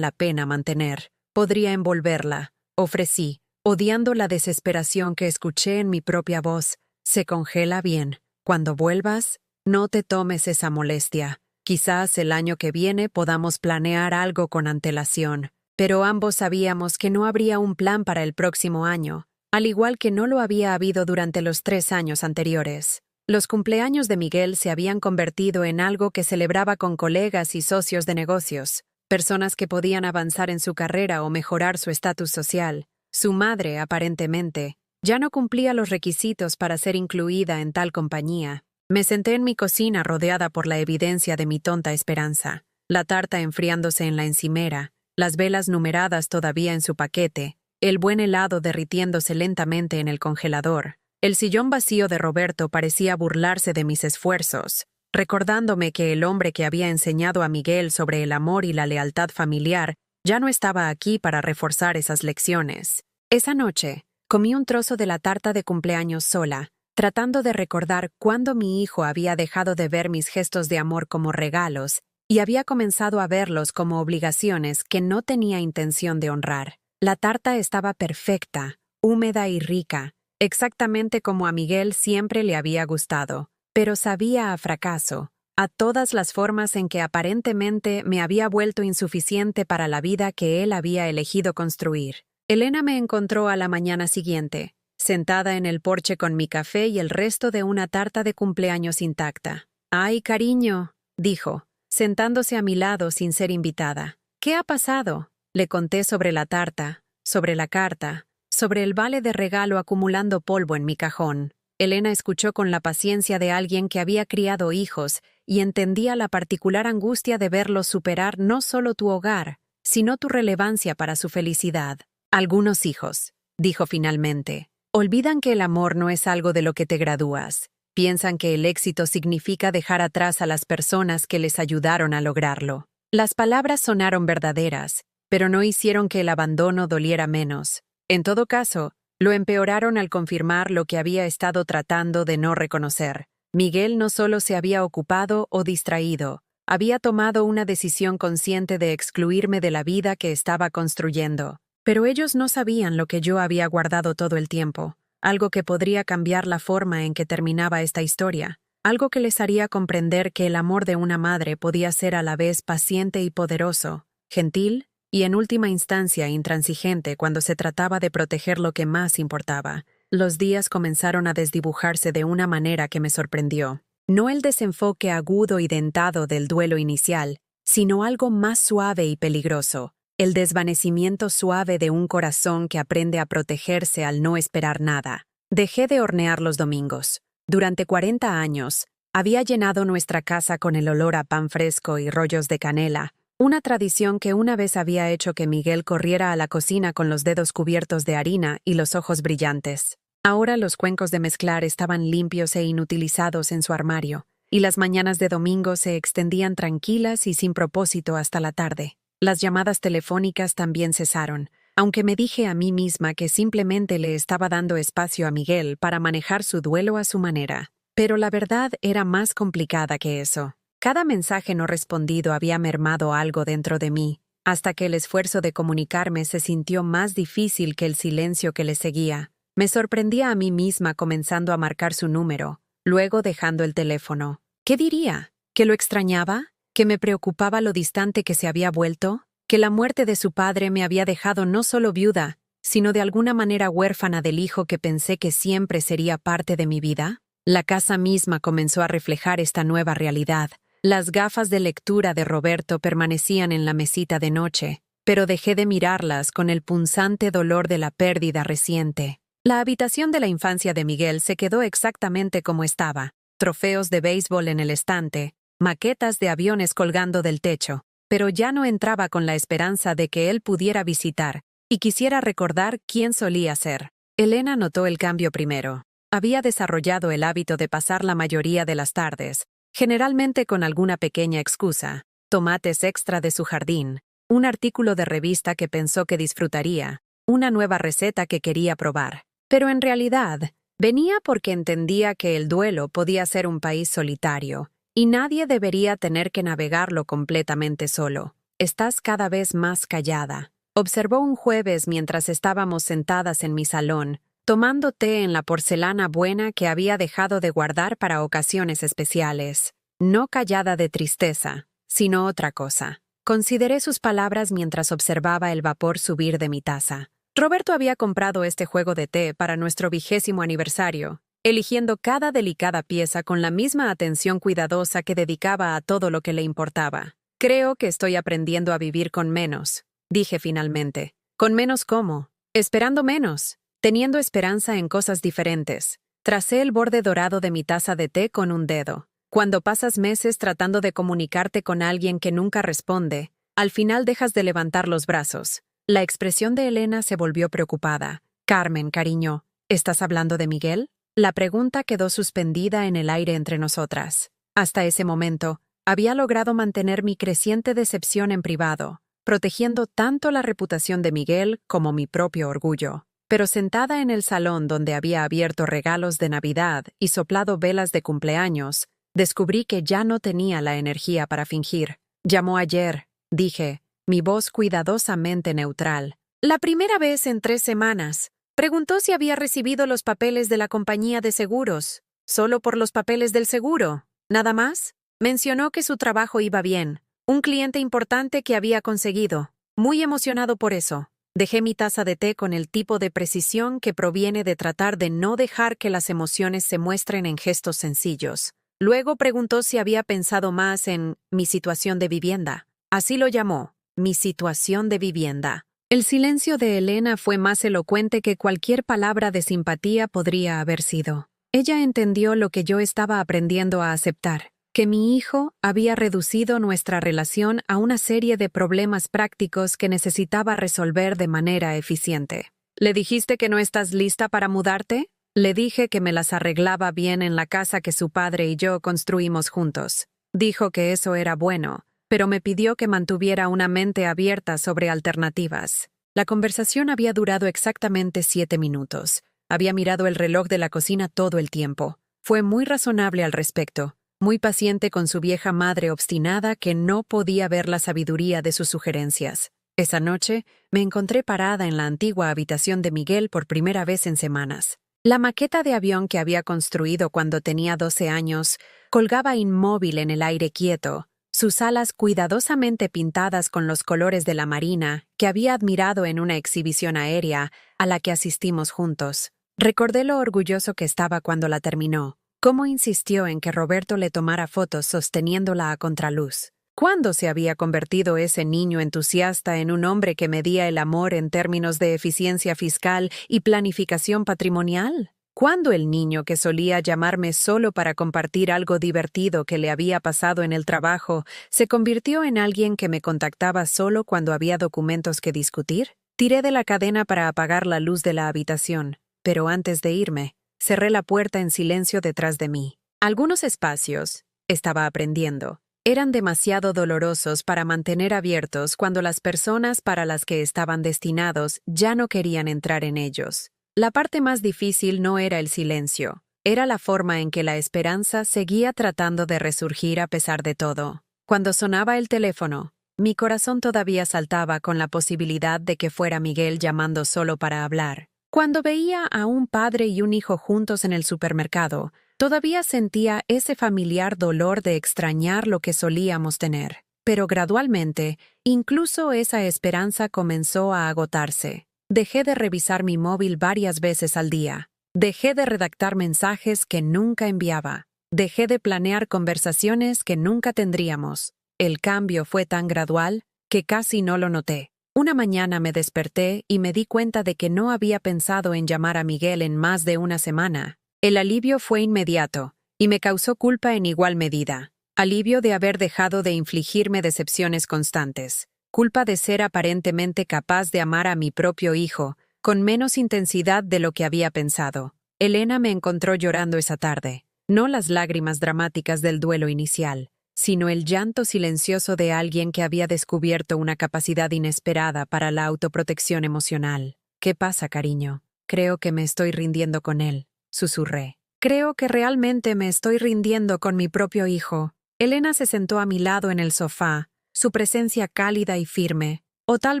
la pena mantener. Podría envolverla, ofrecí, odiando la desesperación que escuché en mi propia voz. Se congela bien. Cuando vuelvas, no te tomes esa molestia. Quizás el año que viene podamos planear algo con antelación. Pero ambos sabíamos que no habría un plan para el próximo año, al igual que no lo había habido durante los 3 años anteriores. Los cumpleaños de Miguel se habían convertido en algo que celebraba con colegas y socios de negocios, personas que podían avanzar en su carrera o mejorar su estatus social. Su madre, aparentemente, ya no cumplía los requisitos para ser incluida en tal compañía. Me senté en mi cocina rodeada por la evidencia de mi tonta esperanza, la tarta enfriándose en la encimera, las velas numeradas todavía en su paquete, el buen helado derritiéndose lentamente en el congelador. El sillón vacío de Roberto parecía burlarse de mis esfuerzos, recordándome que el hombre que había enseñado a Miguel sobre el amor y la lealtad familiar ya no estaba aquí para reforzar esas lecciones. Esa noche, comí un trozo de la tarta de cumpleaños sola, tratando de recordar cuándo mi hijo había dejado de ver mis gestos de amor como regalos y había comenzado a verlos como obligaciones que no tenía intención de honrar. La tarta estaba perfecta, húmeda y rica, exactamente como a Miguel siempre le había gustado, pero sabía a fracaso, a todas las formas en que aparentemente me había vuelto insuficiente para la vida que él había elegido construir. Elena me encontró a la mañana siguiente, sentada en el porche con mi café y el resto de una tarta de cumpleaños intacta. «Ay, cariño», dijo, sentándose a mi lado sin ser invitada. «¿Qué ha pasado?». Le conté sobre la tarta, sobre la carta, sobre el vale de regalo acumulando polvo en mi cajón. Elena escuchó con la paciencia de alguien que había criado hijos y entendía la particular angustia de verlos superar no solo tu hogar, sino tu relevancia para su felicidad. «Algunos hijos», dijo finalmente, «olvidan que el amor no es algo de lo que te gradúas. Piensan que el éxito significa dejar atrás a las personas que les ayudaron a lograrlo». Las palabras sonaron verdaderas, pero no hicieron que el abandono doliera menos. En todo caso, lo empeoraron al confirmar lo que había estado tratando de no reconocer. Miguel no solo se había ocupado o distraído, había tomado una decisión consciente de excluirme de la vida que estaba construyendo. Pero ellos no sabían lo que yo había guardado todo el tiempo, algo que podría cambiar la forma en que terminaba esta historia, algo que les haría comprender que el amor de una madre podía ser a la vez paciente y poderoso, gentil, y en última instancia intransigente cuando se trataba de proteger lo que más importaba. Los días comenzaron a desdibujarse de una manera que me sorprendió. No el desenfoque agudo y dentado del duelo inicial, sino algo más suave y peligroso, el desvanecimiento suave de un corazón que aprende a protegerse al no esperar nada. Dejé de hornear los domingos. Durante 40 años, había llenado nuestra casa con el olor a pan fresco y rollos de canela, una tradición que una vez había hecho que Miguel corriera a la cocina con los dedos cubiertos de harina y los ojos brillantes. Ahora los cuencos de mezclar estaban limpios e inutilizados en su armario, y las mañanas de domingo se extendían tranquilas y sin propósito hasta la tarde. Las llamadas telefónicas también cesaron, aunque me dije a mí misma que simplemente le estaba dando espacio a Miguel para manejar su duelo a su manera. Pero la verdad era más complicada que eso. Cada mensaje no respondido había mermado algo dentro de mí, hasta que el esfuerzo de comunicarme se sintió más difícil que el silencio que le seguía. Me sorprendía a mí misma comenzando a marcar su número, luego dejando el teléfono. ¿Qué diría? ¿Que lo extrañaba? ¿Que me preocupaba lo distante que se había vuelto? ¿Que la muerte de su padre me había dejado no solo viuda, sino de alguna manera huérfana del hijo que pensé que siempre sería parte de mi vida? La casa misma comenzó a reflejar esta nueva realidad. Las gafas de lectura de Roberto permanecían en la mesita de noche, pero dejé de mirarlas con el punzante dolor de la pérdida reciente. La habitación de la infancia de Miguel se quedó exactamente como estaba: trofeos de béisbol en el estante, maquetas de aviones colgando del techo, pero ya no entraba con la esperanza de que él pudiera visitar y quisiera recordar quién solía ser. Elena notó el cambio primero. Había desarrollado el hábito de pasar la mayoría de las tardes, generalmente con alguna pequeña excusa: tomates extra de su jardín, un artículo de revista que pensó que disfrutaría, una nueva receta que quería probar. Pero en realidad, venía porque entendía que el duelo podía ser un país solitario, y nadie debería tener que navegarlo completamente solo. Estás cada vez más callada, observó un jueves mientras estábamos sentadas en mi salón, tomando té en la porcelana buena que había dejado de guardar para ocasiones especiales. No callada de tristeza, sino otra cosa. Consideré sus palabras mientras observaba el vapor subir de mi taza. Roberto había comprado este juego de té para nuestro 20º aniversario, eligiendo cada delicada pieza con la misma atención cuidadosa que dedicaba a todo lo que le importaba. Creo que estoy aprendiendo a vivir con menos, dije finalmente. ¿Con menos cómo? Esperando menos, teniendo esperanza en cosas diferentes. Tracé el borde dorado de mi taza de té con un dedo. Cuando pasas meses tratando de comunicarte con alguien que nunca responde, al final dejas de levantar los brazos. La expresión de Elena se volvió preocupada. Carmen, cariño, ¿estás hablando de Miguel? La pregunta quedó suspendida en el aire entre nosotras. Hasta ese momento, había logrado mantener mi creciente decepción en privado, protegiendo tanto la reputación de Miguel como mi propio orgullo. Pero sentada en el salón donde había abierto regalos de Navidad y soplado velas de cumpleaños, descubrí que ya no tenía la energía para fingir. Llamó ayer, dije, mi voz cuidadosamente neutral. La primera vez en 3 semanas. Preguntó si había recibido los papeles de la compañía de seguros. ¿Solo por los papeles del seguro? ¿Nada más? Mencionó que su trabajo iba bien. Un cliente importante que había conseguido. Muy emocionado por eso. Dejé mi taza de té con el tipo de precisión que proviene de tratar de no dejar que las emociones se muestren en gestos sencillos. Luego preguntó si había pensado más en mi situación de vivienda. Así lo llamó, mi situación de vivienda. El silencio de Elena fue más elocuente que cualquier palabra de simpatía podría haber sido. Ella entendió lo que yo estaba aprendiendo a aceptar, que mi hijo había reducido nuestra relación a una serie de problemas prácticos que necesitaba resolver de manera eficiente. ¿Le dijiste que no estás lista para mudarte? Le dije que me las arreglaba bien en la casa que su padre y yo construimos juntos. Dijo que eso era bueno, pero me pidió que mantuviera una mente abierta sobre alternativas. La conversación había durado exactamente 7 minutos. Había mirado el reloj de la cocina todo el tiempo. Fue muy razonable al respecto, muy paciente con su vieja madre obstinada que no podía ver la sabiduría de sus sugerencias. Esa noche, me encontré parada en la antigua habitación de Miguel por primera vez en semanas. La maqueta de avión que había construido cuando tenía 12 años colgaba inmóvil en el aire quieto, sus alas cuidadosamente pintadas con los colores de la Marina que había admirado en una exhibición aérea a la que asistimos juntos. Recordé lo orgulloso que estaba cuando la terminó, cómo insistió en que Roberto le tomara fotos sosteniéndola a contraluz. ¿Cuándo se había convertido ese niño entusiasta en un hombre que medía el amor en términos de eficiencia fiscal y planificación patrimonial? ¿Cuándo el niño que solía llamarme solo para compartir algo divertido que le había pasado en el trabajo se convirtió en alguien que me contactaba solo cuando había documentos que discutir? Tiré de la cadena para apagar la luz de la habitación, pero antes de irme, cerré la puerta en silencio detrás de mí. Algunos espacios, estaba aprendiendo, eran demasiado dolorosos para mantener abiertos cuando las personas para las que estaban destinados ya no querían entrar en ellos. La parte más difícil no era el silencio, era la forma en que la esperanza seguía tratando de resurgir a pesar de todo. Cuando sonaba el teléfono, mi corazón todavía saltaba con la posibilidad de que fuera Miguel llamando solo para hablar. Cuando veía a un padre y un hijo juntos en el supermercado, todavía sentía ese familiar dolor de extrañar lo que solíamos tener. Pero gradualmente, incluso esa esperanza comenzó a agotarse. Dejé de revisar mi móvil varias veces al día. Dejé de redactar mensajes que nunca enviaba. Dejé de planear conversaciones que nunca tendríamos. El cambio fue tan gradual que casi no lo noté. Una mañana me desperté y me di cuenta de que no había pensado en llamar a Miguel en más de una semana. El alivio fue inmediato, y me causó culpa en igual medida. Alivio de haber dejado de infligirme decepciones constantes. Culpa de ser aparentemente capaz de amar a mi propio hijo, con menos intensidad de lo que había pensado. Elena me encontró llorando esa tarde. No las lágrimas dramáticas del duelo inicial, sino el llanto silencioso de alguien que había descubierto una capacidad inesperada para la autoprotección emocional. ¿Qué pasa, cariño? Creo que me estoy rindiendo con él, susurré. Creo que realmente me estoy rindiendo con mi propio hijo. Elena se sentó a mi lado en el sofá, su presencia cálida y firme. O tal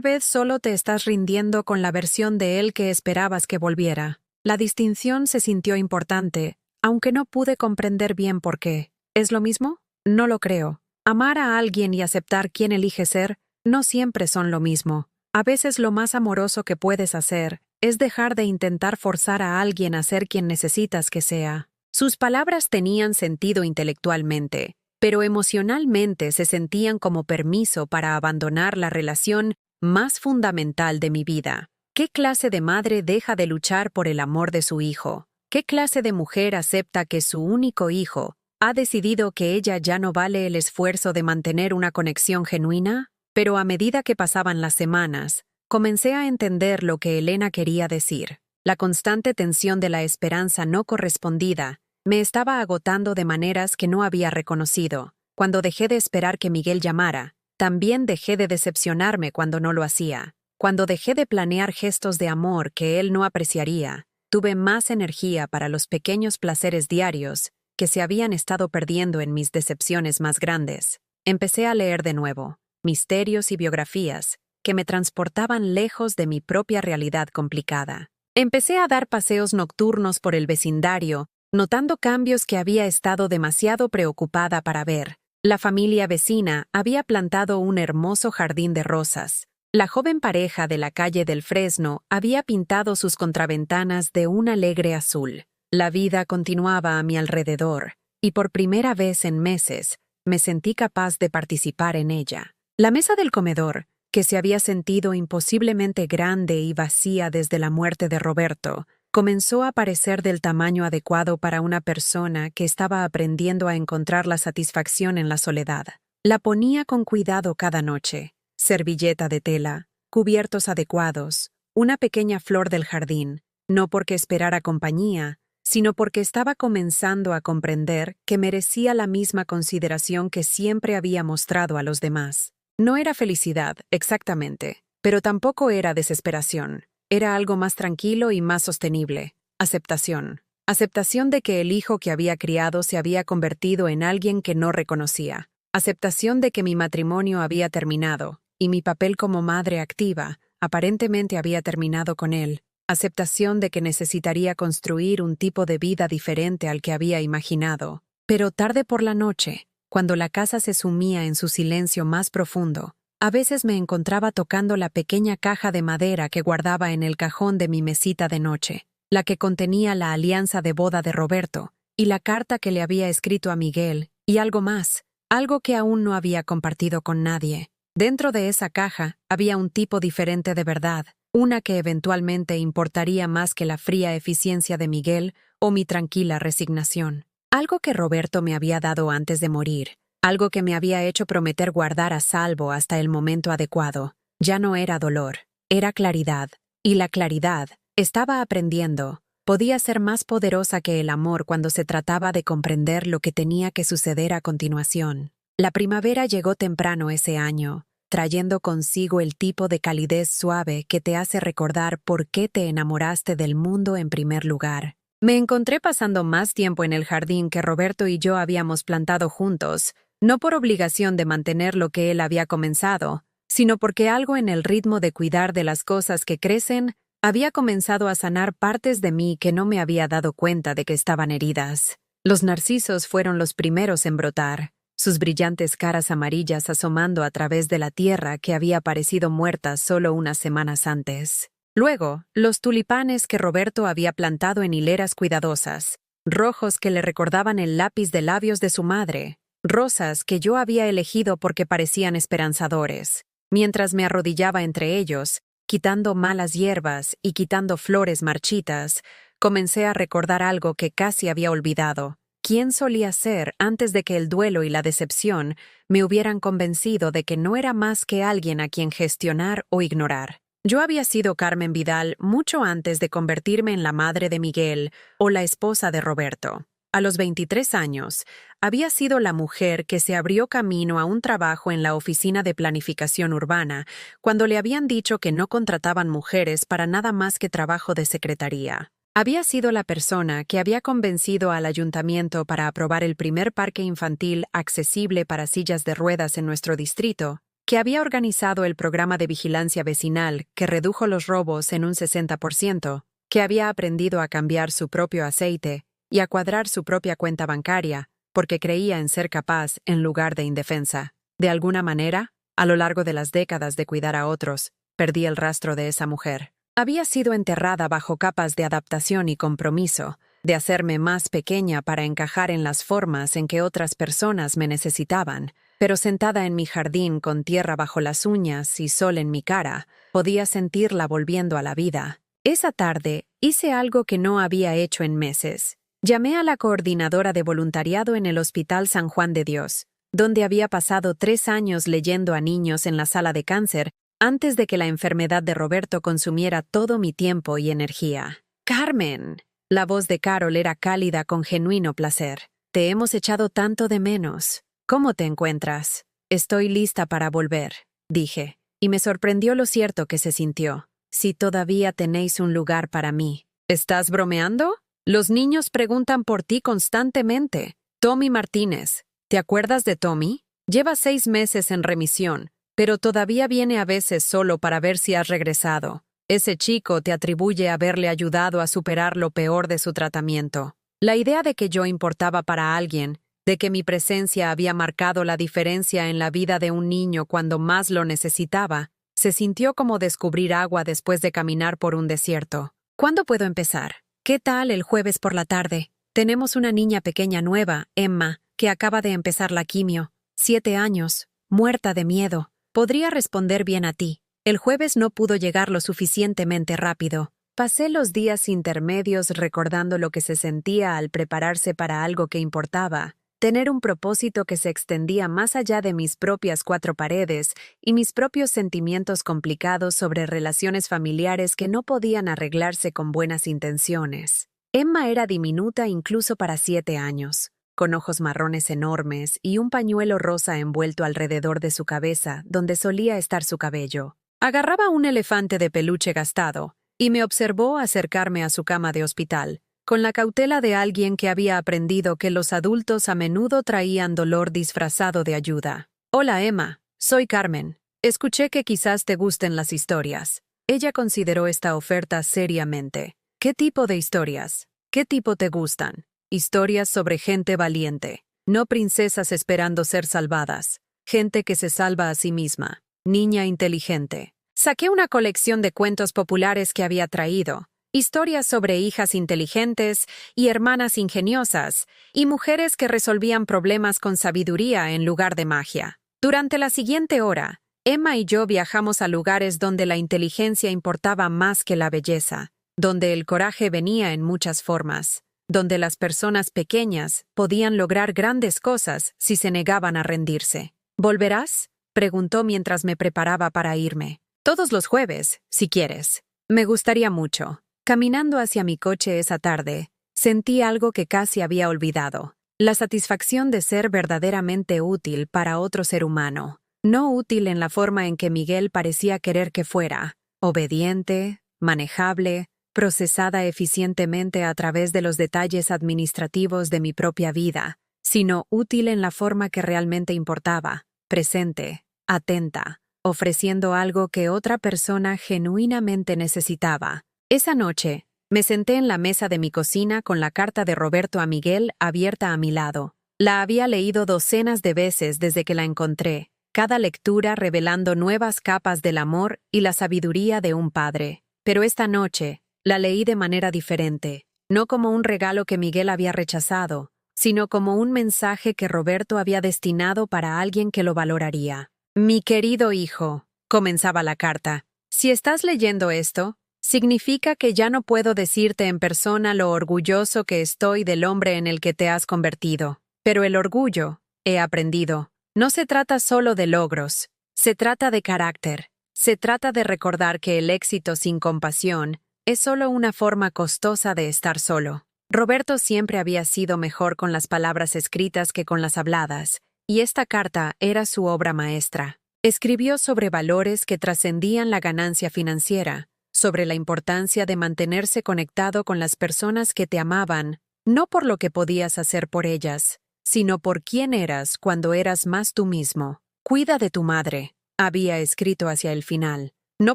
vez solo te estás rindiendo con la versión de él que esperabas que volviera. La distinción se sintió importante, aunque no pude comprender bien por qué. ¿Es lo mismo? No lo creo. Amar a alguien y aceptar quién elige ser no siempre son lo mismo. A veces lo más amoroso que puedes hacer es dejar de intentar forzar a alguien a ser quien necesitas que sea. Sus palabras tenían sentido intelectualmente, pero emocionalmente se sentían como permiso para abandonar la relación más fundamental de mi vida. ¿Qué clase de madre deja de luchar por el amor de su hijo? ¿Qué clase de mujer acepta que su único hijo ha decidido que ella ya no vale el esfuerzo de mantener una conexión genuina? Pero a medida que pasaban las semanas, comencé a entender lo que Elena quería decir. La constante tensión de la esperanza no correspondida me estaba agotando de maneras que no había reconocido. Cuando dejé de esperar que Miguel llamara, también dejé de decepcionarme cuando no lo hacía. Cuando dejé de planear gestos de amor que él no apreciaría, tuve más energía para los pequeños placeres diarios que se habían estado perdiendo en mis decepciones más grandes. Empecé a leer de nuevo misterios y biografías que me transportaban lejos de mi propia realidad complicada. Empecé a dar paseos nocturnos por el vecindario, notando cambios que había estado demasiado preocupada para ver. La familia vecina había plantado un hermoso jardín de rosas. La joven pareja de la calle del Fresno había pintado sus contraventanas de un alegre azul. La vida continuaba a mi alrededor, y por primera vez en meses me sentí capaz de participar en ella. La mesa del comedor, que se había sentido imposiblemente grande y vacía desde la muerte de Roberto, comenzó a parecer del tamaño adecuado para una persona que estaba aprendiendo a encontrar la satisfacción en la soledad. La ponía con cuidado cada noche: servilleta de tela, cubiertos adecuados, una pequeña flor del jardín, no porque esperara compañía, sino porque estaba comenzando a comprender que merecía la misma consideración que siempre había mostrado a los demás. No era felicidad, exactamente, pero tampoco era desesperación. Era algo más tranquilo y más sostenible. Aceptación. Aceptación de que el hijo que había criado se había convertido en alguien que no reconocía. Aceptación de que mi matrimonio había terminado, y mi papel como madre activa aparentemente había terminado con él. Aceptación de que necesitaría construir un tipo de vida diferente al que había imaginado. Pero tarde por la noche, cuando la casa se sumía en su silencio más profundo, a veces me encontraba tocando la pequeña caja de madera que guardaba en el cajón de mi mesita de noche, la que contenía la alianza de boda de Roberto, y la carta que le había escrito a Miguel, y algo más, algo que aún no había compartido con nadie. Dentro de esa caja había un tipo diferente de verdad, una que eventualmente importaría más que la fría eficiencia de Miguel o mi tranquila resignación. Algo que Roberto me había dado antes de morir, algo que me había hecho prometer guardar a salvo hasta el momento adecuado. Ya no era dolor, era claridad, y la claridad, estaba aprendiendo, podía ser más poderosa que el amor cuando se trataba de comprender lo que tenía que suceder a continuación. La primavera llegó temprano ese año, trayendo consigo el tipo de calidez suave que te hace recordar por qué te enamoraste del mundo en primer lugar. Me encontré pasando más tiempo en el jardín que Roberto y yo habíamos plantado juntos, no por obligación de mantener lo que él había comenzado, sino porque algo en el ritmo de cuidar de las cosas que crecen había comenzado a sanar partes de mí que no me había dado cuenta de que estaban heridas. Los narcisos fueron los primeros en brotar, sus brillantes caras amarillas asomando a través de la tierra que había parecido muerta solo unas semanas antes. Luego, los tulipanes que Roberto había plantado en hileras cuidadosas, rojos que le recordaban el lápiz de labios de su madre, rosas que yo había elegido porque parecían esperanzadores. Mientras me arrodillaba entre ellos, quitando malas hierbas y quitando flores marchitas, comencé a recordar algo que casi había olvidado. ¿Quién solía ser antes de que el duelo y la decepción me hubieran convencido de que no era más que alguien a quien gestionar o ignorar? Yo había sido Carmen Vidal mucho antes de convertirme en la madre de Miguel o la esposa de Roberto. A los 23 años, había sido la mujer que se abrió camino a un trabajo en la oficina de planificación urbana cuando le habían dicho que no contrataban mujeres para nada más que trabajo de secretaría. Había sido la persona que había convencido al ayuntamiento para aprobar el primer parque infantil accesible para sillas de ruedas en nuestro distrito, que había organizado el programa de vigilancia vecinal que redujo los robos en un 60%, que había aprendido a cambiar su propio aceite y a cuadrar su propia cuenta bancaria, porque creía en ser capaz en lugar de indefensa. De alguna manera, a lo largo de las décadas de cuidar a otros, perdí el rastro de esa mujer. Había sido enterrada bajo capas de adaptación y compromiso, de hacerme más pequeña para encajar en las formas en que otras personas me necesitaban, pero sentada en mi jardín con tierra bajo las uñas y sol en mi cara, podía sentirla volviendo a la vida. Esa tarde hice algo que no había hecho en meses. Llamé a la coordinadora de voluntariado en el Hospital San Juan de Dios, donde había pasado 3 años leyendo a niños en la sala de cáncer antes de que la enfermedad de Roberto consumiera todo mi tiempo y energía. «Carmen». La voz de Carol era cálida con genuino placer. «Te hemos echado tanto de menos. ¿Cómo te encuentras?» «Estoy lista para volver», dije, y me sorprendió lo cierto que se sintió. «Si todavía tenéis un lugar para mí». «¿Estás bromeando? Los niños preguntan por ti constantemente. Tommy Martínez. ¿Te acuerdas de Tommy? Lleva 6 meses en remisión, pero todavía viene a veces solo para ver si has regresado. Ese chico te atribuye haberle ayudado a superar lo peor de su tratamiento». La idea de que yo importaba para alguien, de que mi presencia había marcado la diferencia en la vida de un niño cuando más lo necesitaba, se sintió como descubrir agua después de caminar por un desierto. «¿Cuándo puedo empezar? ¿Qué tal el jueves por la tarde? Tenemos una niña pequeña nueva, Emma, que acaba de empezar la quimio. 7 años, muerta de miedo. Podría responder bien a ti. El jueves no pudo llegar lo suficientemente rápido». Pasé los días intermedios recordando lo que se sentía al prepararse para algo que importaba, tener un propósito que se extendía más allá de mis propias 4 paredes y mis propios sentimientos complicados sobre relaciones familiares que no podían arreglarse con buenas intenciones. Emma era diminuta incluso para 7 años, con ojos marrones enormes y un pañuelo rosa envuelto alrededor de su cabeza donde solía estar su cabello. Agarraba un elefante de peluche gastado y me observó acercarme a su cama de hospital, con la cautela de alguien que había aprendido que los adultos a menudo traían dolor disfrazado de ayuda. «Hola, Emma. Soy Carmen. Escuché que quizás te gusten las historias». Ella consideró esta oferta seriamente. «¿Qué tipo de historias? ¿Qué tipo te gustan?» «Historias sobre gente valiente. No princesas esperando ser salvadas. Gente que se salva a sí misma. Niña inteligente». Saqué una colección de cuentos populares que había traído, historias sobre hijas inteligentes y hermanas ingeniosas, y mujeres que resolvían problemas con sabiduría en lugar de magia. Durante la siguiente hora, Emma y yo viajamos a lugares donde la inteligencia importaba más que la belleza, donde el coraje venía en muchas formas, donde las personas pequeñas podían lograr grandes cosas si se negaban a rendirse. «¿Volverás?», preguntó mientras me preparaba para irme. «Todos los jueves, si quieres. Me gustaría mucho». Caminando hacia mi coche esa tarde, sentí algo que casi había olvidado. La satisfacción de ser verdaderamente útil para otro ser humano. No útil en la forma en que Miguel parecía querer que fuera. Obediente, manejable, procesada eficientemente a través de los detalles administrativos de mi propia vida, sino útil en la forma que realmente importaba. Presente, atenta, ofreciendo algo que otra persona genuinamente necesitaba. Esa noche, me senté en la mesa de mi cocina con la carta de Roberto a Miguel abierta a mi lado. La había leído docenas de veces desde que la encontré, cada lectura revelando nuevas capas del amor y la sabiduría de un padre. Pero esta noche, la leí de manera diferente, no como un regalo que Miguel había rechazado, sino como un mensaje que Roberto había destinado para alguien que lo valoraría. «Mi querido hijo», comenzaba la carta, «si estás leyendo esto, significa que ya no puedo decirte en persona lo orgulloso que estoy del hombre en el que te has convertido. Pero el orgullo, he aprendido, no se trata solo de logros, se trata de carácter, se trata de recordar que el éxito sin compasión es solo una forma costosa de estar solo. Roberto siempre había sido mejor con las palabras escritas que con las habladas, y esta carta era su obra maestra. Escribió sobre valores que trascendían la ganancia financiera, sobre la importancia de mantenerse conectado con las personas que te amaban, no por lo que podías hacer por ellas, sino por quién eras cuando eras más tú mismo. Cuida de tu madre, había escrito hacia el final, no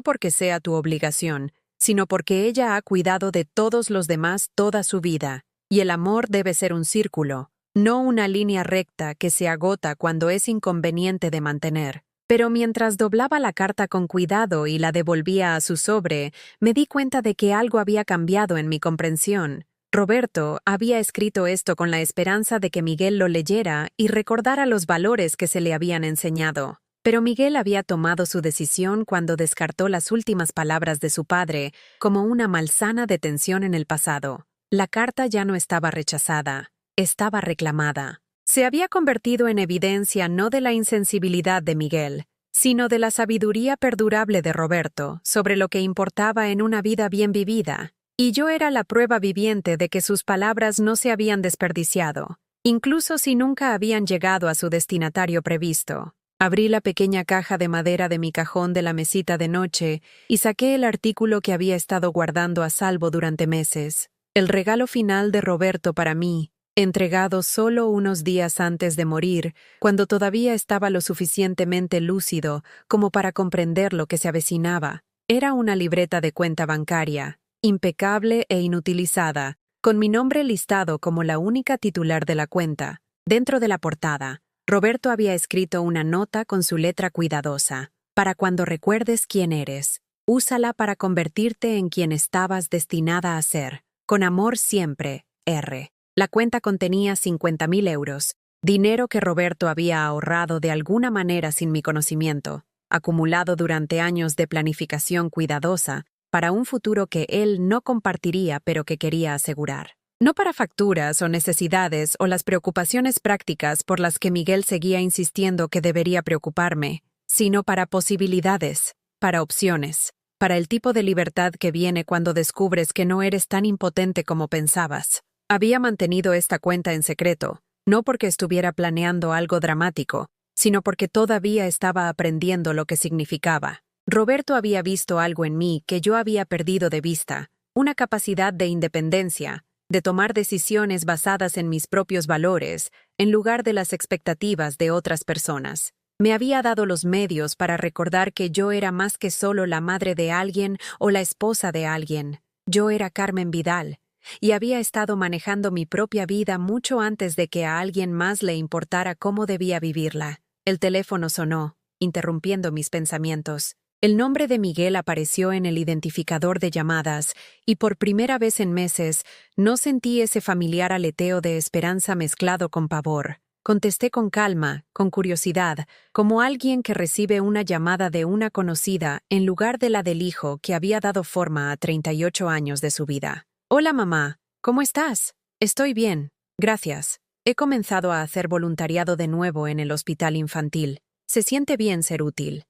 porque sea tu obligación, sino porque ella ha cuidado de todos los demás toda su vida, y el amor debe ser un círculo, no una línea recta que se agota cuando es inconveniente de mantener. Pero mientras doblaba la carta con cuidado y la devolvía a su sobre, me di cuenta de que algo había cambiado en mi comprensión. Roberto había escrito esto con la esperanza de que Miguel lo leyera y recordara los valores que se le habían enseñado. Pero Miguel había tomado su decisión cuando descartó las últimas palabras de su padre como una malsana detención en el pasado. La carta ya no estaba rechazada, estaba reclamada. Se había convertido en evidencia no de la insensibilidad de Miguel, sino de la sabiduría perdurable de Roberto sobre lo que importaba en una vida bien vivida, y yo era la prueba viviente de que sus palabras no se habían desperdiciado, incluso si nunca habían llegado a su destinatario previsto. Abrí la pequeña caja de madera de mi cajón de la mesita de noche y saqué el artículo que había estado guardando a salvo durante meses, el regalo final de Roberto para mí, entregado solo unos días antes de morir, cuando todavía estaba lo suficientemente lúcido como para comprender lo que se avecinaba. Era una libreta de cuenta bancaria, impecable e inutilizada, con mi nombre listado como la única titular de la cuenta. Dentro de la portada, Roberto había escrito una nota con su letra cuidadosa. Para cuando recuerdes quién eres, úsala para convertirte en quien estabas destinada a ser. Con amor siempre, R. La cuenta contenía 50.000 euros, dinero que Roberto había ahorrado de alguna manera sin mi conocimiento, acumulado durante años de planificación cuidadosa para un futuro que él no compartiría pero que quería asegurar. No para facturas o necesidades o las preocupaciones prácticas por las que Miguel seguía insistiendo que debería preocuparme, sino para posibilidades, para opciones, para el tipo de libertad que viene cuando descubres que no eres tan impotente como pensabas. Había mantenido esta cuenta en secreto, no porque estuviera planeando algo dramático, sino porque todavía estaba aprendiendo lo que significaba. Roberto había visto algo en mí que yo había perdido de vista, una capacidad de independencia, de tomar decisiones basadas en mis propios valores, en lugar de las expectativas de otras personas. Me había dado los medios para recordar que yo era más que solo la madre de alguien o la esposa de alguien. Yo era Carmen Vidal, y había estado manejando mi propia vida mucho antes de que a alguien más le importara cómo debía vivirla. El teléfono sonó, interrumpiendo mis pensamientos. El nombre de Miguel apareció en el identificador de llamadas, y por primera vez en meses no sentí ese familiar aleteo de esperanza mezclado con pavor. Contesté con calma, con curiosidad, como alguien que recibe una llamada de una conocida en lugar de la del hijo que había dado forma a 38 años de su vida. Hola mamá, ¿cómo estás? Estoy bien, gracias. He comenzado a hacer voluntariado de nuevo en el hospital infantil. Se siente bien ser útil.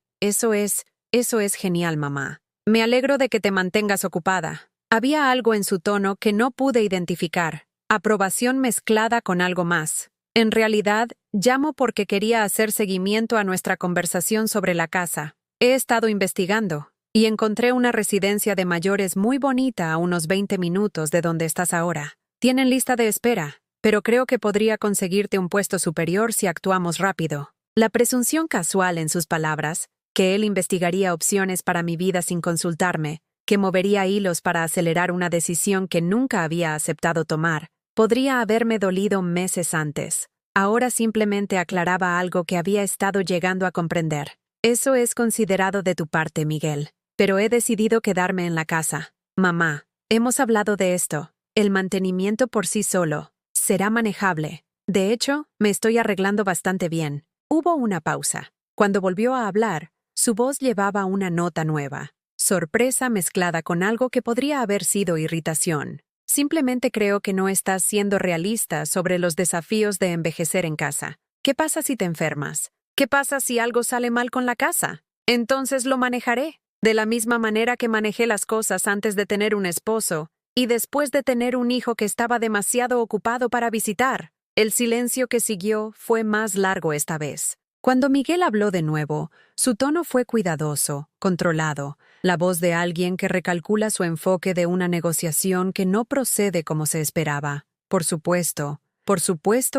Eso es genial, mamá. Me alegro de que te mantengas ocupada. Había algo en su tono que no pude identificar. Aprobación mezclada con algo más. En realidad, llamo porque quería hacer seguimiento a nuestra conversación sobre la casa. He estado investigando y encontré una residencia de mayores muy bonita a unos 20 minutos de donde estás ahora. Tienen lista de espera, pero creo que podría conseguirte un puesto superior si actuamos rápido. La presunción casual en sus palabras, que él investigaría opciones para mi vida sin consultarme, que movería hilos para acelerar una decisión que nunca había aceptado tomar, podría haberme dolido meses antes. Ahora simplemente aclaraba algo que había estado llegando a comprender. Eso es considerado de tu parte, Miguel. Pero he decidido quedarme en la casa. Mamá, hemos hablado de esto. El mantenimiento por sí solo será manejable. De hecho, me estoy arreglando bastante bien. Hubo una pausa. Cuando volvió a hablar, su voz llevaba una nota nueva. Sorpresa mezclada con algo que podría haber sido irritación. Simplemente creo que no estás siendo realista sobre los desafíos de envejecer en casa. ¿Qué pasa si te enfermas? ¿Qué pasa si algo sale mal con la casa? Entonces lo manejaré. De la misma manera que manejé las cosas antes de tener un esposo, Y después de tener un hijo que estaba demasiado ocupado para visitar. El silencio que siguió fue más largo esta vez. Cuando Miguel habló de nuevo, su tono fue cuidadoso, controlado, la voz de alguien que recalcula su enfoque de una negociación que no procede como se esperaba. Por supuesto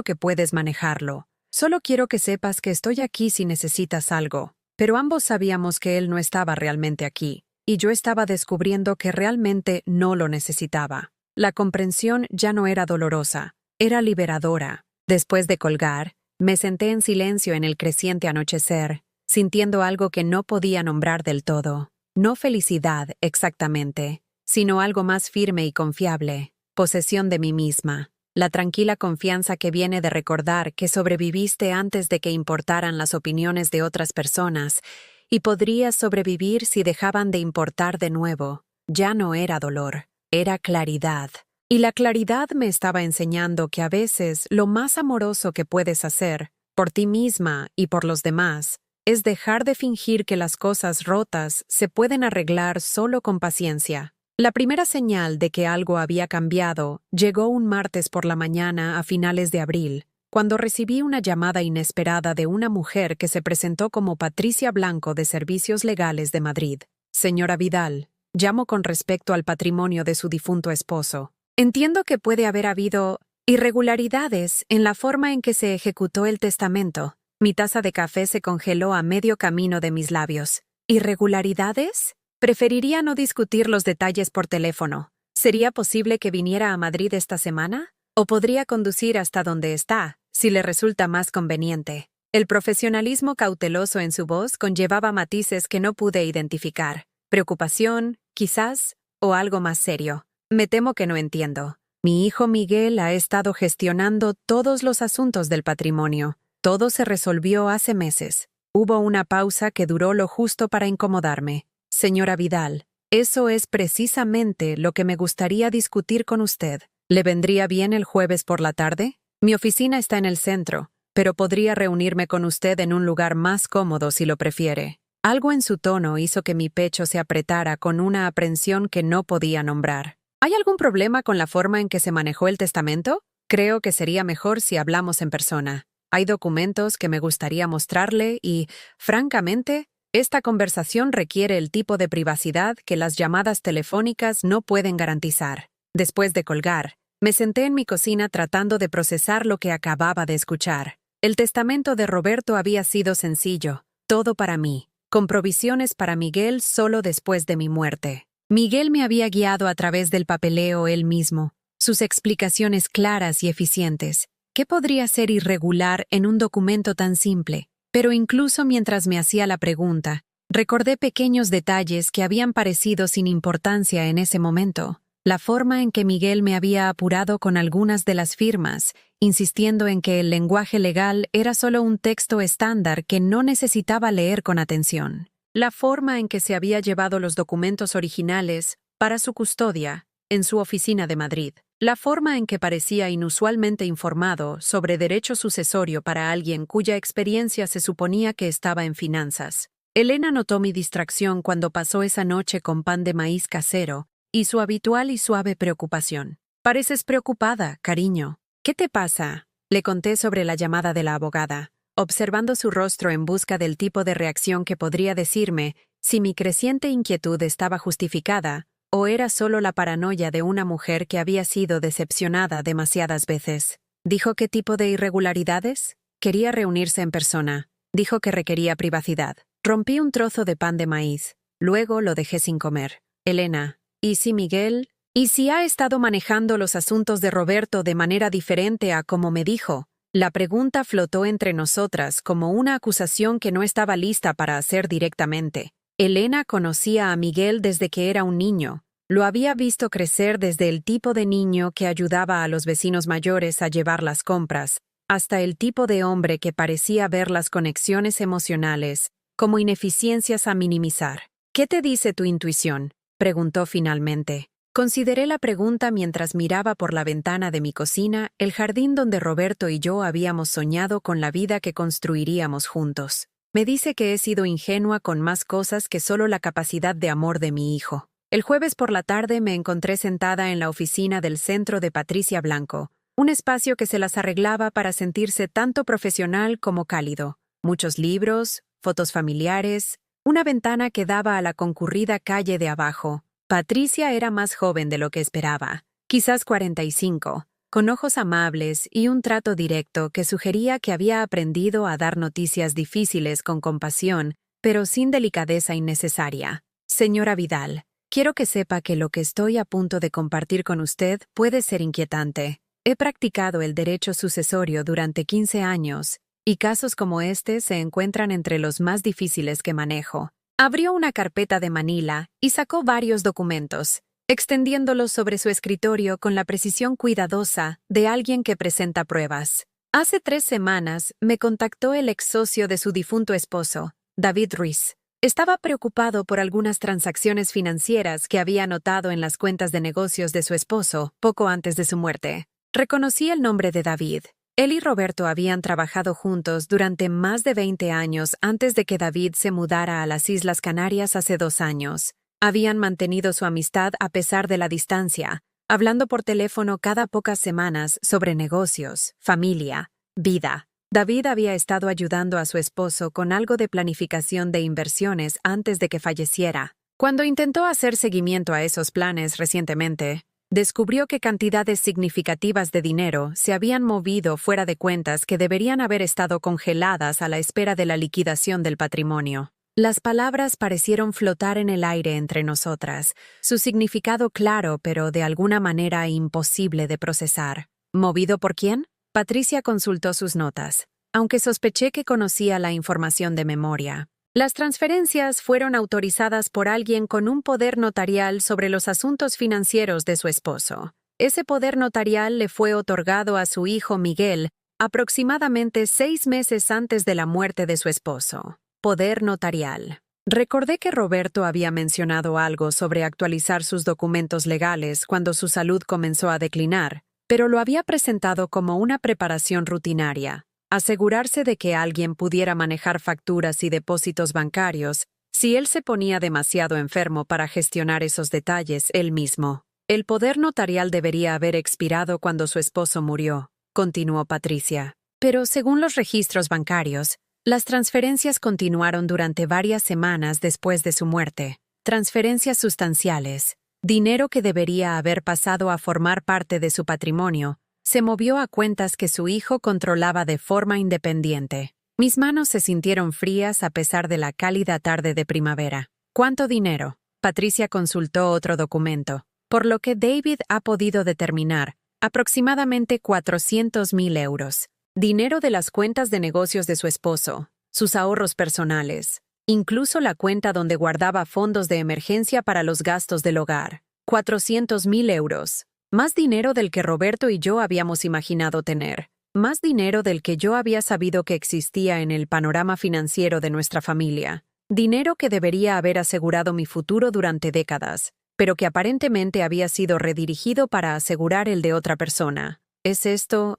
que puedes manejarlo. Solo quiero que sepas que estoy aquí si necesitas algo. Pero ambos sabíamos que él no estaba realmente aquí, y yo estaba descubriendo que realmente no lo necesitaba. La comprensión ya no era dolorosa, era liberadora. Después de colgar, me senté en silencio en el creciente anochecer, sintiendo algo que no podía nombrar del todo. No felicidad, exactamente, sino algo más firme y confiable, posesión de mí misma. La tranquila confianza que viene de recordar que sobreviviste antes de que importaran las opiniones de otras personas y podrías sobrevivir si dejaban de importar de nuevo. Ya no era dolor, era claridad. Y la claridad me estaba enseñando que a veces lo más amoroso que puedes hacer, por ti misma y por los demás, es dejar de fingir que las cosas rotas se pueden arreglar solo con paciencia. La primera señal de que algo había cambiado llegó un martes por la mañana a finales de abril, cuando recibí una llamada inesperada de una mujer que se presentó como Patricia Blanco de Servicios Legales de Madrid. Señora Vidal, llamo con respecto al patrimonio de su difunto esposo. Entiendo que puede haber habido irregularidades en la forma en que se ejecutó el testamento. Mi taza de café se congeló a medio camino de mis labios. ¿Irregularidades? Preferiría no discutir los detalles por teléfono. ¿Sería posible que viniera a Madrid esta semana? ¿O podría conducir hasta donde está, si le resulta más conveniente? El profesionalismo cauteloso en su voz conllevaba matices que no pude identificar. Preocupación, quizás, o algo más serio. Me temo que no entiendo. Mi hijo Miguel ha estado gestionando todos los asuntos del patrimonio. Todo se resolvió hace meses. Hubo una pausa que duró lo justo para incomodarme. Señora Vidal, eso es precisamente lo que me gustaría discutir con usted. ¿Le vendría bien el jueves por la tarde? Mi oficina está en el centro, pero podría reunirme con usted en un lugar más cómodo si lo prefiere. Algo en su tono hizo que mi pecho se apretara con una aprensión que no podía nombrar. ¿Hay algún problema con la forma en que se manejó el testamento? Creo que sería mejor si hablamos en persona. Hay documentos que me gustaría mostrarle y, francamente, esta conversación requiere el tipo de privacidad que las llamadas telefónicas no pueden garantizar. Después de colgar, me senté en mi cocina tratando de procesar lo que acababa de escuchar. El testamento de Roberto había sido sencillo, todo para mí, con provisiones para Miguel solo después de mi muerte. Miguel me había guiado a través del papeleo él mismo, sus explicaciones claras y eficientes. ¿Qué podría ser irregular en un documento tan simple? Pero incluso mientras me hacía la pregunta, recordé pequeños detalles que habían parecido sin importancia en ese momento. La forma en que Miguel me había apurado con algunas de las firmas, insistiendo en que el lenguaje legal era solo un texto estándar que no necesitaba leer con atención. La forma en que se había llevado los documentos originales para su custodia en su oficina de Madrid. La forma en que parecía inusualmente informado sobre derecho sucesorio para alguien cuya experiencia se suponía que estaba en finanzas. Elena notó mi distracción cuando pasó esa noche con pan de maíz casero y su habitual y suave preocupación. «Pareces preocupada, cariño. ¿Qué te pasa?», le conté sobre la llamada de la abogada, observando su rostro en busca del tipo de reacción que podría decirme si mi creciente inquietud estaba justificada o era solo la paranoia de una mujer que había sido decepcionada demasiadas veces. ¿Dijo qué tipo de irregularidades? Quería reunirse en persona. Dijo que requería privacidad. Rompí un trozo de pan de maíz. Luego lo dejé sin comer. Elena, ¿y si Miguel? ¿Y si ha estado manejando los asuntos de Roberto de manera diferente a como me dijo? La pregunta flotó entre nosotras como una acusación que no estaba lista para hacer directamente. Elena conocía a Miguel desde que era un niño. Lo había visto crecer desde el tipo de niño que ayudaba a los vecinos mayores a llevar las compras, hasta el tipo de hombre que parecía ver las conexiones emocionales como ineficiencias a minimizar. «¿Qué te dice tu intuición?», preguntó finalmente. Consideré la pregunta mientras miraba por la ventana de mi cocina el jardín donde Roberto y yo habíamos soñado con la vida que construiríamos juntos. Me dice que he sido ingenua con más cosas que solo la capacidad de amor de mi hijo. El jueves por la tarde me encontré sentada en la oficina del centro de Patricia Blanco, un espacio que se las arreglaba para sentirse tanto profesional como cálido. Muchos libros, fotos familiares, una ventana que daba a la concurrida calle de abajo. Patricia era más joven de lo que esperaba, quizás 45, con ojos amables y un trato directo que sugería que había aprendido a dar noticias difíciles con compasión, pero sin delicadeza innecesaria. Señora Vidal, quiero que sepa que lo que estoy a punto de compartir con usted puede ser inquietante. He practicado el derecho sucesorio durante 15 años, y casos como este se encuentran entre los más difíciles que manejo. Abrió una carpeta de Manila y sacó varios documentos, extendiéndolos sobre su escritorio con la precisión cuidadosa de alguien que presenta pruebas. Hace 3 semanas me contactó el ex socio de su difunto esposo, David Ruiz. Estaba preocupado por algunas transacciones financieras que había notado en las cuentas de negocios de su esposo poco antes de su muerte. Reconocí el nombre de David. Él y Roberto habían trabajado juntos durante más de 20 años antes de que David se mudara a las Islas Canarias hace 2 años. Habían mantenido su amistad a pesar de la distancia, hablando por teléfono cada pocas semanas sobre negocios, familia, vida. David había estado ayudando a su esposo con algo de planificación de inversiones antes de que falleciera. Cuando intentó hacer seguimiento a esos planes recientemente, descubrió que cantidades significativas de dinero se habían movido fuera de cuentas que deberían haber estado congeladas a la espera de la liquidación del patrimonio. Las palabras parecieron flotar en el aire entre nosotras, su significado claro pero de alguna manera imposible de procesar. ¿Movido por quién? Patricia consultó sus notas, aunque sospeché que conocía la información de memoria. Las transferencias fueron autorizadas por alguien con un poder notarial sobre los asuntos financieros de su esposo. Ese poder notarial le fue otorgado a su hijo Miguel aproximadamente 6 meses antes de la muerte de su esposo. Poder notarial. Recordé que Roberto había mencionado algo sobre actualizar sus documentos legales cuando su salud comenzó a declinar, pero lo había presentado como una preparación rutinaria. Asegurarse de que alguien pudiera manejar facturas y depósitos bancarios si él se ponía demasiado enfermo para gestionar esos detalles él mismo. El poder notarial debería haber expirado cuando su esposo murió, continuó Patricia. Pero según los registros bancarios, las transferencias continuaron durante varias semanas después de su muerte. Transferencias sustanciales, dinero que debería haber pasado a formar parte de su patrimonio, se movió a cuentas que su hijo controlaba de forma independiente. Mis manos se sintieron frías a pesar de la cálida tarde de primavera. ¿Cuánto dinero? Patricia consultó otro documento, por lo que David ha podido determinar, aproximadamente 400,000 euros. Dinero de las cuentas de negocios de su esposo, sus ahorros personales, incluso la cuenta donde guardaba fondos de emergencia para los gastos del hogar. 400,000 euros. Más dinero del que Roberto y yo habíamos imaginado tener. Más dinero del que yo había sabido que existía en el panorama financiero de nuestra familia. Dinero que debería haber asegurado mi futuro durante décadas, pero que aparentemente había sido redirigido para asegurar el de otra persona. ¿Es esto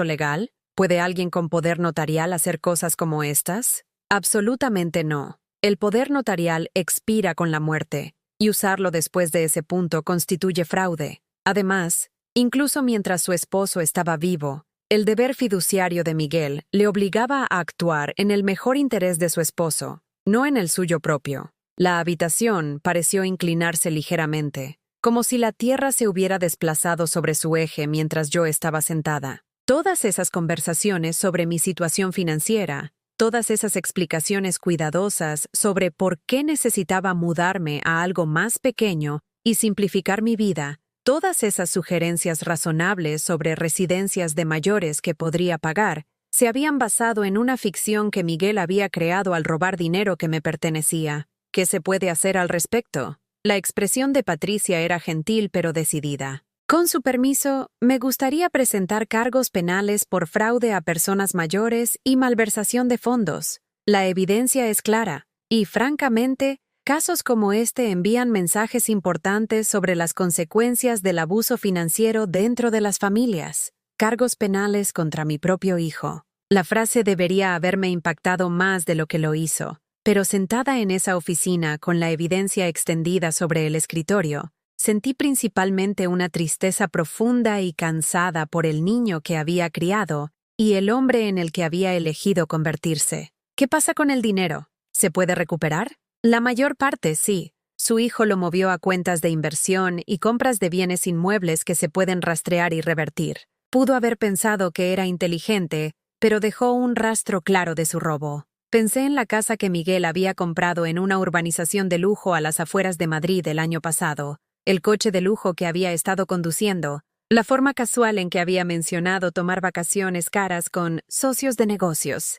legal? ¿Puede alguien con poder notarial hacer cosas como estas? Absolutamente no. El poder notarial expira con la muerte, y usarlo después de ese punto constituye fraude. Además, incluso mientras su esposo estaba vivo, el deber fiduciario de Miguel le obligaba a actuar en el mejor interés de su esposo, no en el suyo propio. La habitación pareció inclinarse ligeramente, como si la tierra se hubiera desplazado sobre su eje mientras yo estaba sentada. Todas esas conversaciones sobre mi situación financiera, todas esas explicaciones cuidadosas sobre por qué necesitaba mudarme a algo más pequeño y simplificar mi vida, todas esas sugerencias razonables sobre residencias de mayores que podría pagar, se habían basado en una ficción que Miguel había creado al robar dinero que me pertenecía. ¿Qué se puede hacer al respecto? La expresión de Patricia era gentil pero decidida. Con su permiso, me gustaría presentar cargos penales por fraude a personas mayores y malversación de fondos. La evidencia es clara, y francamente, casos como este envían mensajes importantes sobre las consecuencias del abuso financiero dentro de las familias. Cargos penales contra mi propio hijo. La frase debería haberme impactado más de lo que lo hizo. Pero sentada en esa oficina con la evidencia extendida sobre el escritorio, sentí principalmente una tristeza profunda y cansada por el niño que había criado y el hombre en el que había elegido convertirse. ¿Qué pasa con el dinero? ¿Se puede recuperar? La mayor parte sí. Su hijo lo movió a cuentas de inversión y compras de bienes inmuebles que se pueden rastrear y revertir. Pudo haber pensado que era inteligente, pero dejó un rastro claro de su robo. Pensé en la casa que Miguel había comprado en una urbanización de lujo a las afueras de Madrid el año pasado, el coche de lujo que había estado conduciendo, la forma casual en que había mencionado tomar vacaciones caras con socios de negocios.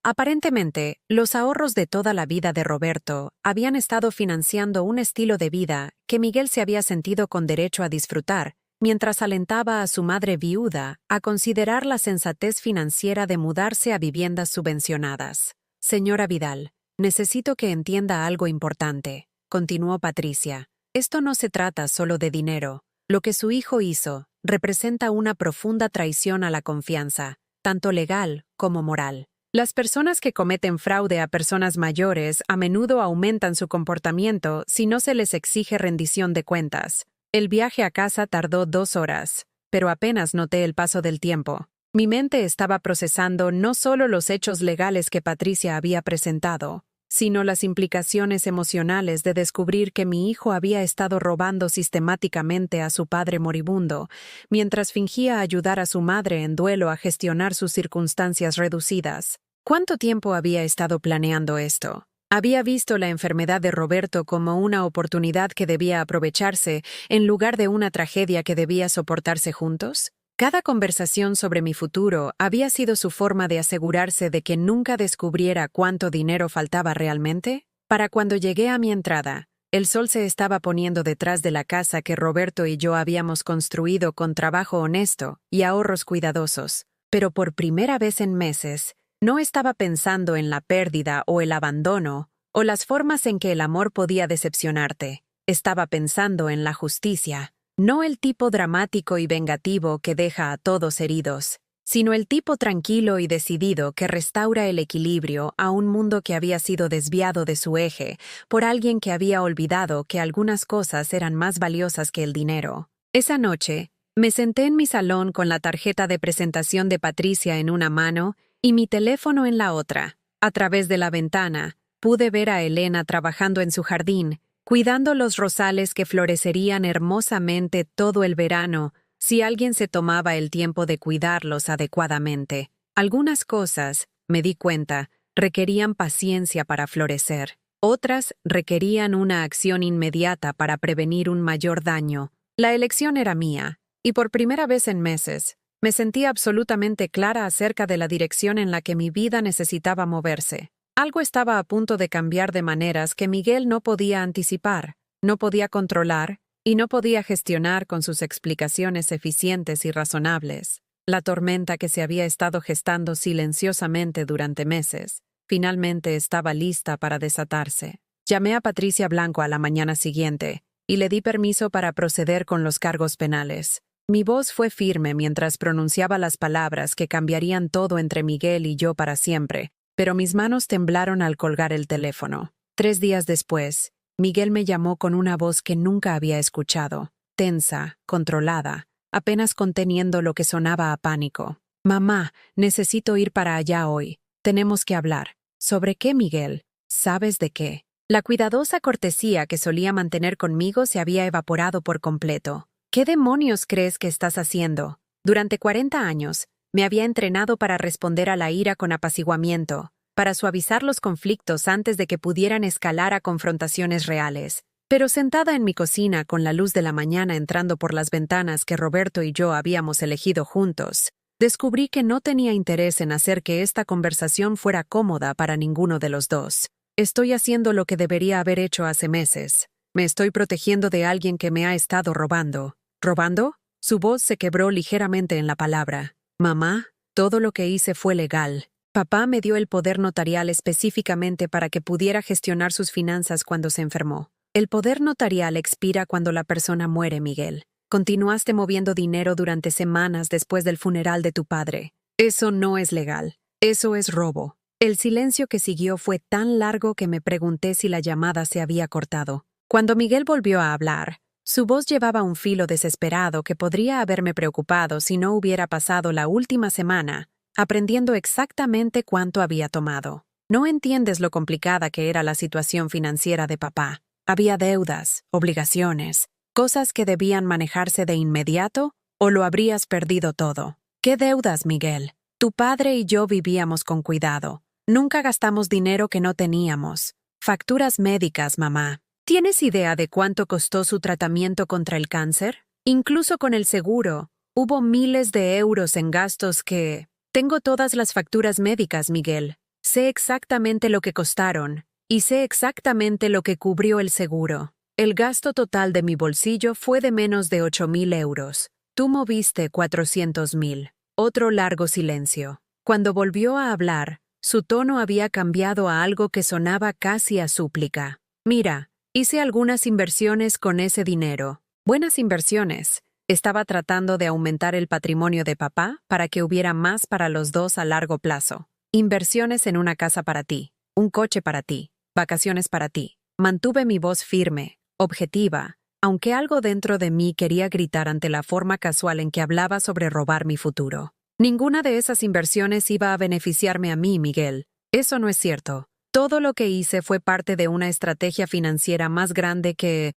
Aparentemente, los ahorros de toda la vida de Roberto habían estado financiando un estilo de vida que Miguel se había sentido con derecho a disfrutar, mientras alentaba a su madre viuda a considerar la sensatez financiera de mudarse a viviendas subvencionadas. Señora Vidal, necesito que entienda algo importante, continuó Patricia. Esto no se trata solo de dinero. Lo que su hijo hizo representa una profunda traición a la confianza, tanto legal como moral. Las personas que cometen fraude a personas mayores a menudo aumentan su comportamiento si no se les exige rendición de cuentas. El viaje a casa tardó 2 horas, pero apenas noté el paso del tiempo. Mi mente estaba procesando no solo los hechos legales que Patricia había presentado, sino las implicaciones emocionales de descubrir que mi hijo había estado robando sistemáticamente a su padre moribundo, mientras fingía ayudar a su madre en duelo a gestionar sus circunstancias reducidas. ¿Cuánto tiempo había estado planeando esto? Había visto la enfermedad de Roberto como una oportunidad que debía aprovecharse en lugar de una tragedia que debía soportarse juntos. Cada conversación sobre mi futuro había sido su forma de asegurarse de que nunca descubriera cuánto dinero faltaba realmente. Para cuando llegué a mi entrada, el sol se estaba poniendo detrás de la casa que Roberto y yo habíamos construido con trabajo honesto y ahorros cuidadosos. Pero por primera vez en meses, no estaba pensando en la pérdida o el abandono, o las formas en que el amor podía decepcionarte. Estaba pensando en la justicia. No el tipo dramático y vengativo que deja a todos heridos, sino el tipo tranquilo y decidido que restaura el equilibrio a un mundo que había sido desviado de su eje por alguien que había olvidado que algunas cosas eran más valiosas que el dinero. Esa noche, me senté en mi salón con la tarjeta de presentación de Patricia en una mano y mi teléfono en la otra. A través de la ventana, pude ver a Elena trabajando en su jardín, cuidando los rosales que florecerían hermosamente todo el verano si alguien se tomaba el tiempo de cuidarlos adecuadamente. Algunas cosas, me di cuenta, requerían paciencia para florecer. Otras requerían una acción inmediata para prevenir un mayor daño. La elección era mía, y por primera vez en meses, me sentí absolutamente clara acerca de la dirección en la que mi vida necesitaba moverse. Algo estaba a punto de cambiar de maneras que Miguel no podía anticipar, no podía controlar y no podía gestionar con sus explicaciones eficientes y razonables. La tormenta que se había estado gestando silenciosamente durante meses, finalmente estaba lista para desatarse. Llamé a Patricia Blanco a la mañana siguiente y le di permiso para proceder con los cargos penales. Mi voz fue firme mientras pronunciaba las palabras que cambiarían todo entre Miguel y yo para siempre, pero mis manos temblaron al colgar el teléfono. 3 días después, Miguel me llamó con una voz que nunca había escuchado, tensa, controlada, apenas conteniendo lo que sonaba a pánico. «Mamá, necesito ir para allá hoy. Tenemos que hablar». «¿Sobre qué, Miguel?» «¿Sabes de qué?» La cuidadosa cortesía que solía mantener conmigo se había evaporado por completo. «¿Qué demonios crees que estás haciendo?» Durante 40 años, me había entrenado para responder a la ira con apaciguamiento, para suavizar los conflictos antes de que pudieran escalar a confrontaciones reales. Pero sentada en mi cocina con la luz de la mañana entrando por las ventanas que Roberto y yo habíamos elegido juntos, descubrí que no tenía interés en hacer que esta conversación fuera cómoda para ninguno de los dos. Estoy haciendo lo que debería haber hecho hace meses. Me estoy protegiendo de alguien que me ha estado robando. ¿Robando? Su voz se quebró ligeramente en la palabra. Mamá, todo lo que hice fue legal. Papá me dio el poder notarial específicamente para que pudiera gestionar sus finanzas cuando se enfermó. El poder notarial expira cuando la persona muere, Miguel. Continuaste moviendo dinero durante semanas después del funeral de tu padre. Eso no es legal. Eso es robo. El silencio que siguió fue tan largo que me pregunté si la llamada se había cortado. Cuando Miguel volvió a hablar, su voz llevaba un filo desesperado que podría haberme preocupado si no hubiera pasado la última semana aprendiendo exactamente cuánto había tomado. No entiendes lo complicada que era la situación financiera de papá. Había deudas, obligaciones, cosas que debían manejarse de inmediato o lo habrías perdido todo. ¿Qué deudas, Miguel? Tu padre y yo vivíamos con cuidado. Nunca gastamos dinero que no teníamos. Facturas médicas, mamá. ¿Tienes idea de cuánto costó su tratamiento contra el cáncer? Incluso con el seguro, hubo miles de euros en gastos que... Tengo todas las facturas médicas, Miguel. Sé exactamente lo que costaron y sé exactamente lo que cubrió el seguro. El gasto total de mi bolsillo fue de menos de 8.000 euros. Tú moviste 400.000. Otro largo silencio. Cuando volvió a hablar, su tono había cambiado a algo que sonaba casi a súplica. Mira, hice algunas inversiones con ese dinero. Buenas inversiones. Estaba tratando de aumentar el patrimonio de papá para que hubiera más para los dos a largo plazo. Inversiones en una casa para ti, un coche para ti, vacaciones para ti. Mantuve mi voz firme, objetiva, aunque algo dentro de mí quería gritar ante la forma casual en que hablaba sobre robar mi futuro. Ninguna de esas inversiones iba a beneficiarme a mí, Miguel. Eso no es cierto. Todo lo que hice fue parte de una estrategia financiera más grande que...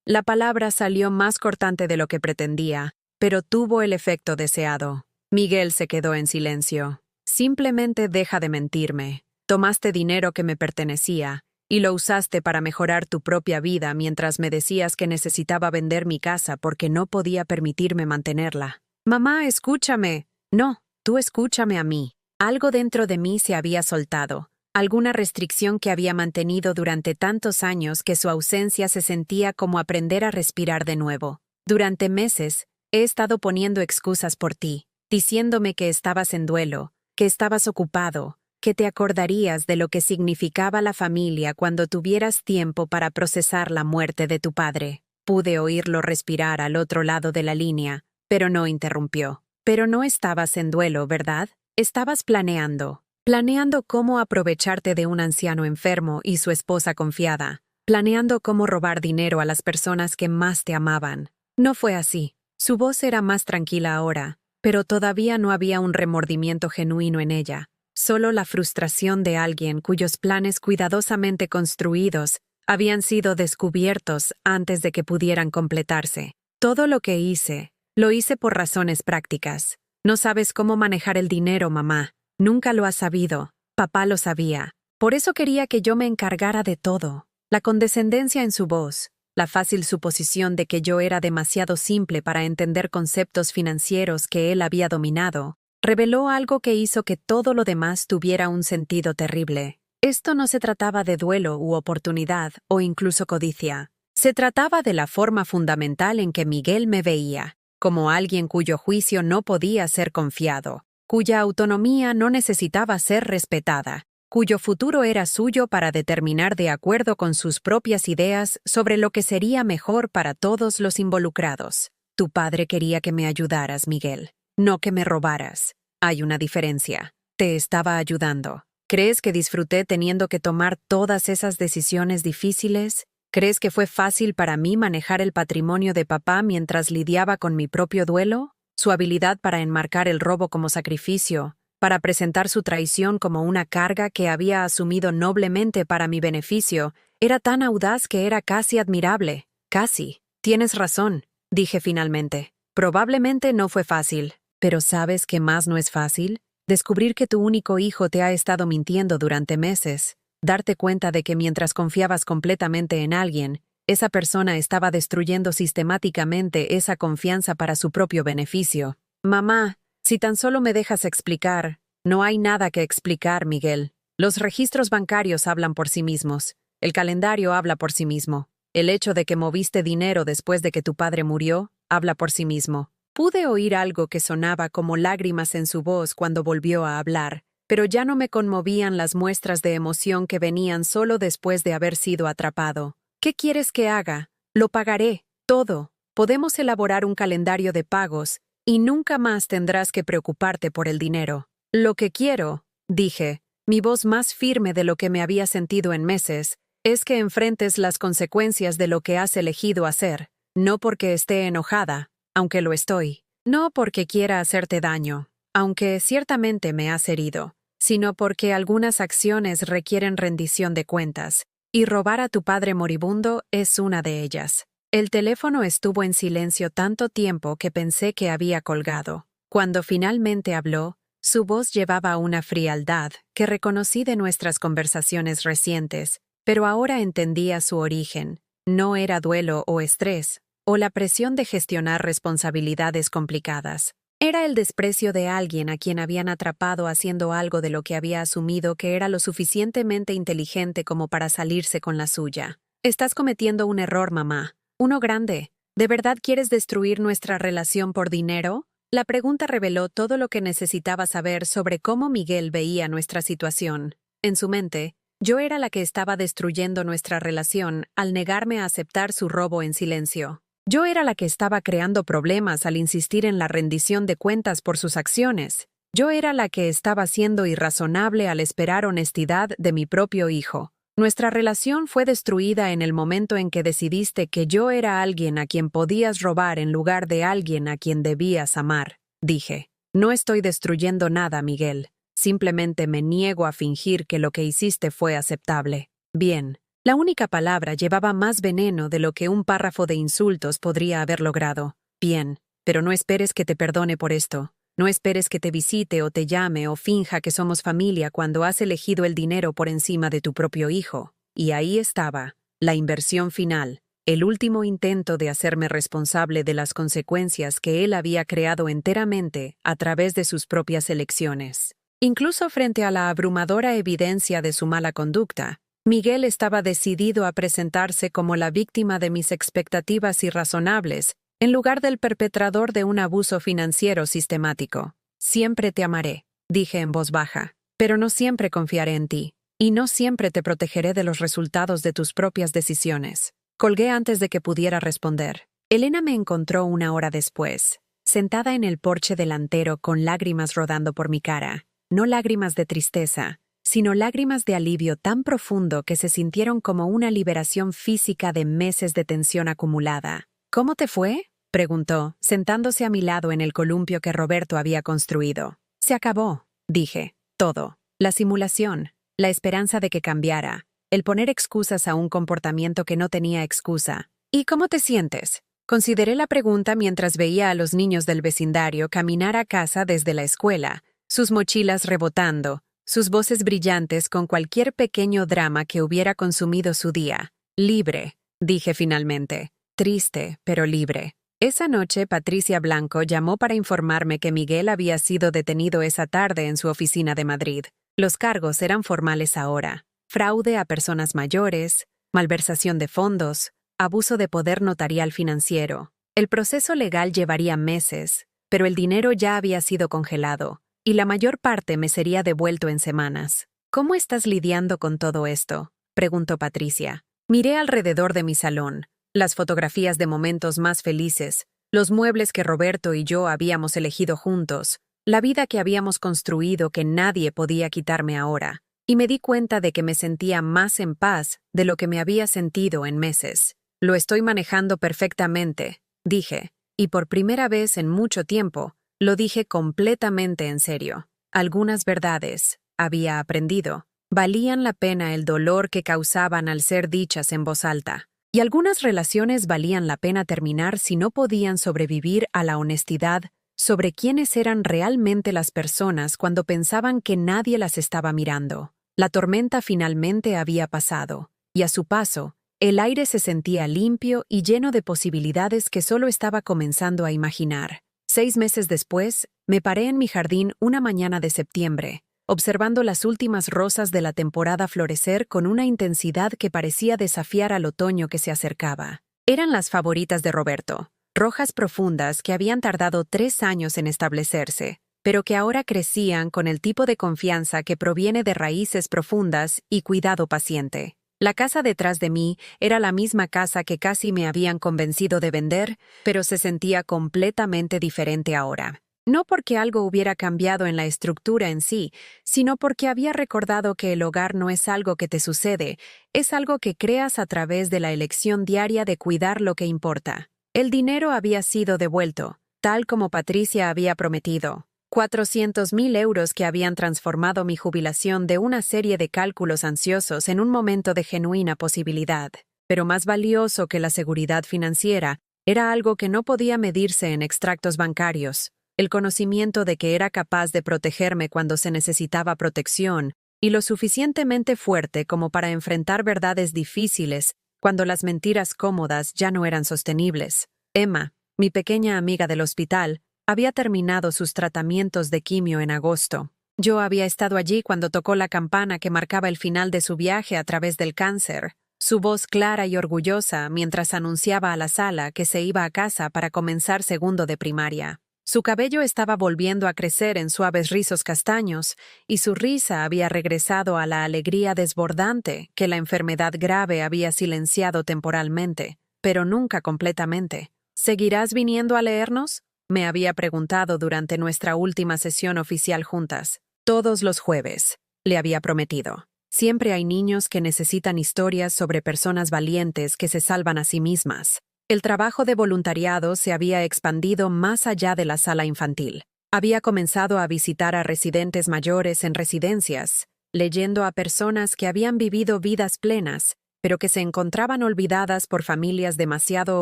La palabra salió más cortante de lo que pretendía, pero tuvo el efecto deseado. Miguel se quedó en silencio. Simplemente deja de mentirme. Tomaste dinero que me pertenecía y lo usaste para mejorar tu propia vida mientras me decías que necesitaba vender mi casa porque no podía permitirme mantenerla. Mamá, escúchame. No, tú escúchame a mí. Algo dentro de mí se había soltado. Alguna restricción que había mantenido durante tantos años que su ausencia se sentía como aprender a respirar de nuevo. Durante meses, he estado poniendo excusas por ti, diciéndome que estabas en duelo, que estabas ocupado, que te acordarías de lo que significaba la familia cuando tuvieras tiempo para procesar la muerte de tu padre. Pude oírlo respirar al otro lado de la línea, pero no interrumpió. Pero no estabas en duelo, ¿verdad? Estabas planeando. Planeando cómo aprovecharte de un anciano enfermo y su esposa confiada. Planeando cómo robar dinero a las personas que más te amaban. No fue así. Su voz era más tranquila ahora, pero todavía no había un remordimiento genuino en ella. Solo la frustración de alguien cuyos planes cuidadosamente construidos habían sido descubiertos antes de que pudieran completarse. Todo lo que hice, lo hice por razones prácticas. No sabes cómo manejar el dinero, mamá. Nunca lo has sabido. Papá lo sabía. Por eso quería que yo me encargara de todo. La condescendencia en su voz, la fácil suposición de que yo era demasiado simple para entender conceptos financieros que él había dominado, reveló algo que hizo que todo lo demás tuviera un sentido terrible. Esto no se trataba de duelo u oportunidad o incluso codicia. Se trataba de la forma fundamental en que Miguel me veía, como alguien cuyo juicio no podía ser confiado, cuya autonomía no necesitaba ser respetada, cuyo futuro era suyo para determinar de acuerdo con sus propias ideas sobre lo que sería mejor para todos los involucrados. Tu padre quería que me ayudaras, Miguel, no que me robaras. Hay una diferencia. Te estaba ayudando. ¿Crees que disfruté teniendo que tomar todas esas decisiones difíciles? ¿Crees que fue fácil para mí manejar el patrimonio de papá mientras lidiaba con mi propio duelo? Su habilidad para enmarcar el robo como sacrificio, para presentar su traición como una carga que había asumido noblemente para mi beneficio, era tan audaz que era casi admirable. Casi. Tienes razón, dije finalmente. Probablemente no fue fácil. Pero ¿sabes qué más no es fácil? Descubrir que tu único hijo te ha estado mintiendo durante meses. Darte cuenta de que mientras confiabas completamente en alguien, esa persona estaba destruyendo sistemáticamente esa confianza para su propio beneficio. Mamá, si tan solo me dejas explicar. No hay nada que explicar, Miguel. Los registros bancarios hablan por sí mismos. El calendario habla por sí mismo. El hecho de que moviste dinero después de que tu padre murió, habla por sí mismo. Pude oír algo que sonaba como lágrimas en su voz cuando volvió a hablar, pero ya no me conmovían las muestras de emoción que venían solo después de haber sido atrapado. ¿Qué quieres que haga? Lo pagaré, todo. Podemos elaborar un calendario de pagos, y nunca más tendrás que preocuparte por el dinero. Lo que quiero, dije, mi voz más firme de lo que me había sentido en meses, es que enfrentes las consecuencias de lo que has elegido hacer, no porque esté enojada, aunque lo estoy, no porque quiera hacerte daño, aunque ciertamente me has herido, sino porque algunas acciones requieren rendición de cuentas, y robar a tu padre moribundo es una de ellas. El teléfono estuvo en silencio tanto tiempo que pensé que había colgado. Cuando finalmente habló, su voz llevaba una frialdad que reconocí de nuestras conversaciones recientes, pero ahora entendía su origen. No era duelo o estrés, o la presión de gestionar responsabilidades complicadas. Era el desprecio de alguien a quien habían atrapado haciendo algo de lo que había asumido que era lo suficientemente inteligente como para salirse con la suya. Estás cometiendo un error, mamá. Uno grande. ¿De verdad quieres destruir nuestra relación por dinero? La pregunta reveló todo lo que necesitaba saber sobre cómo Miguel veía nuestra situación. En su mente, yo era la que estaba destruyendo nuestra relación al negarme a aceptar su robo en silencio. Yo era la que estaba creando problemas al insistir en la rendición de cuentas por sus acciones. Yo era la que estaba siendo irrazonable al esperar honestidad de mi propio hijo. Nuestra relación fue destruida en el momento en que decidiste que yo era alguien a quien podías robar en lugar de alguien a quien debías amar. Dije, no estoy destruyendo nada, Miguel. Simplemente me niego a fingir que lo que hiciste fue aceptable. Bien. La única palabra llevaba más veneno de lo que un párrafo de insultos podría haber logrado. Bien, pero no esperes que te perdone por esto. No esperes que te visite o te llame o finja que somos familia cuando has elegido el dinero por encima de tu propio hijo. Y ahí estaba, la inversión final, el último intento de hacerme responsable de las consecuencias que él había creado enteramente a través de sus propias elecciones. Incluso frente a la abrumadora evidencia de su mala conducta, Miguel estaba decidido a presentarse como la víctima de mis expectativas irrazonables, en lugar del perpetrador de un abuso financiero sistemático. Siempre te amaré, dije en voz baja, pero no siempre confiaré en ti, y no siempre te protegeré de los resultados de tus propias decisiones. Colgué antes de que pudiera responder. Elena me encontró una hora después, sentada en el porche delantero con lágrimas rodando por mi cara, no lágrimas de tristeza, sino lágrimas de alivio tan profundo que se sintieron como una liberación física de meses de tensión acumulada. ¿Cómo te fue?, preguntó, sentándose a mi lado en el columpio que Roberto había construido. Se acabó, dije. Todo. La simulación, la esperanza de que cambiara, el poner excusas a un comportamiento que no tenía excusa. ¿Y cómo te sientes?, consideré la pregunta mientras veía a los niños del vecindario caminar a casa desde la escuela, sus mochilas rebotando, sus voces brillantes con cualquier pequeño drama que hubiera consumido su día. Libre, dije finalmente. Triste, pero libre. Esa noche, Patricia Blanco llamó para informarme que Miguel había sido detenido esa tarde en su oficina de Madrid. Los cargos eran formales ahora: fraude a personas mayores, malversación de fondos, abuso de poder notarial financiero. El proceso legal llevaría meses, pero el dinero ya había sido congelado, y la mayor parte me sería devuelto en semanas. ¿Cómo estás lidiando con todo esto?, preguntó Patricia. Miré alrededor de mi salón, las fotografías de momentos más felices, los muebles que Roberto y yo habíamos elegido juntos, la vida que habíamos construido que nadie podía quitarme ahora, y me di cuenta de que me sentía más en paz de lo que me había sentido en meses. Lo estoy manejando perfectamente, dije, y por primera vez en mucho tiempo, lo dije completamente en serio. Algunas verdades, había aprendido, valían la pena el dolor que causaban al ser dichas en voz alta. Y algunas relaciones valían la pena terminar si no podían sobrevivir a la honestidad sobre quiénes eran realmente las personas cuando pensaban que nadie las estaba mirando. La tormenta finalmente había pasado, y a su paso, el aire se sentía limpio y lleno de posibilidades que solo estaba comenzando a imaginar. 6 meses después, me paré en mi jardín una mañana de septiembre, observando las últimas rosas de la temporada florecer con una intensidad que parecía desafiar al otoño que se acercaba. Eran las favoritas de Roberto, rojas profundas que habían tardado 3 años en establecerse, pero que ahora crecían con el tipo de confianza que proviene de raíces profundas y cuidado paciente. La casa detrás de mí era la misma casa que casi me habían convencido de vender, pero se sentía completamente diferente ahora. No porque algo hubiera cambiado en la estructura en sí, sino porque había recordado que el hogar no es algo que te sucede, es algo que creas a través de la elección diaria de cuidar lo que importa. El dinero había sido devuelto, tal como Patricia había prometido. 400.000 euros que habían transformado mi jubilación de una serie de cálculos ansiosos en un momento de genuina posibilidad. Pero más valioso que la seguridad financiera, era algo que no podía medirse en extractos bancarios. El conocimiento de que era capaz de protegerme cuando se necesitaba protección, y lo suficientemente fuerte como para enfrentar verdades difíciles cuando las mentiras cómodas ya no eran sostenibles. Emma, mi pequeña amiga del hospital, había terminado sus tratamientos de quimio en agosto. Yo había estado allí cuando tocó la campana que marcaba el final de su viaje a través del cáncer, su voz clara y orgullosa mientras anunciaba a la sala que se iba a casa para comenzar segundo de primaria. Su cabello estaba volviendo a crecer en suaves rizos castaños, y su risa había regresado a la alegría desbordante que la enfermedad grave había silenciado temporalmente, pero nunca completamente. ¿Seguirás viniendo a leernos?, me había preguntado durante nuestra última sesión oficial juntas. Todos los jueves, le había prometido. Siempre hay niños que necesitan historias sobre personas valientes que se salvan a sí mismas. El trabajo de voluntariado se había expandido más allá de la sala infantil. Había comenzado a visitar a residentes mayores en residencias, leyendo a personas que habían vivido vidas plenas, pero que se encontraban olvidadas por familias demasiado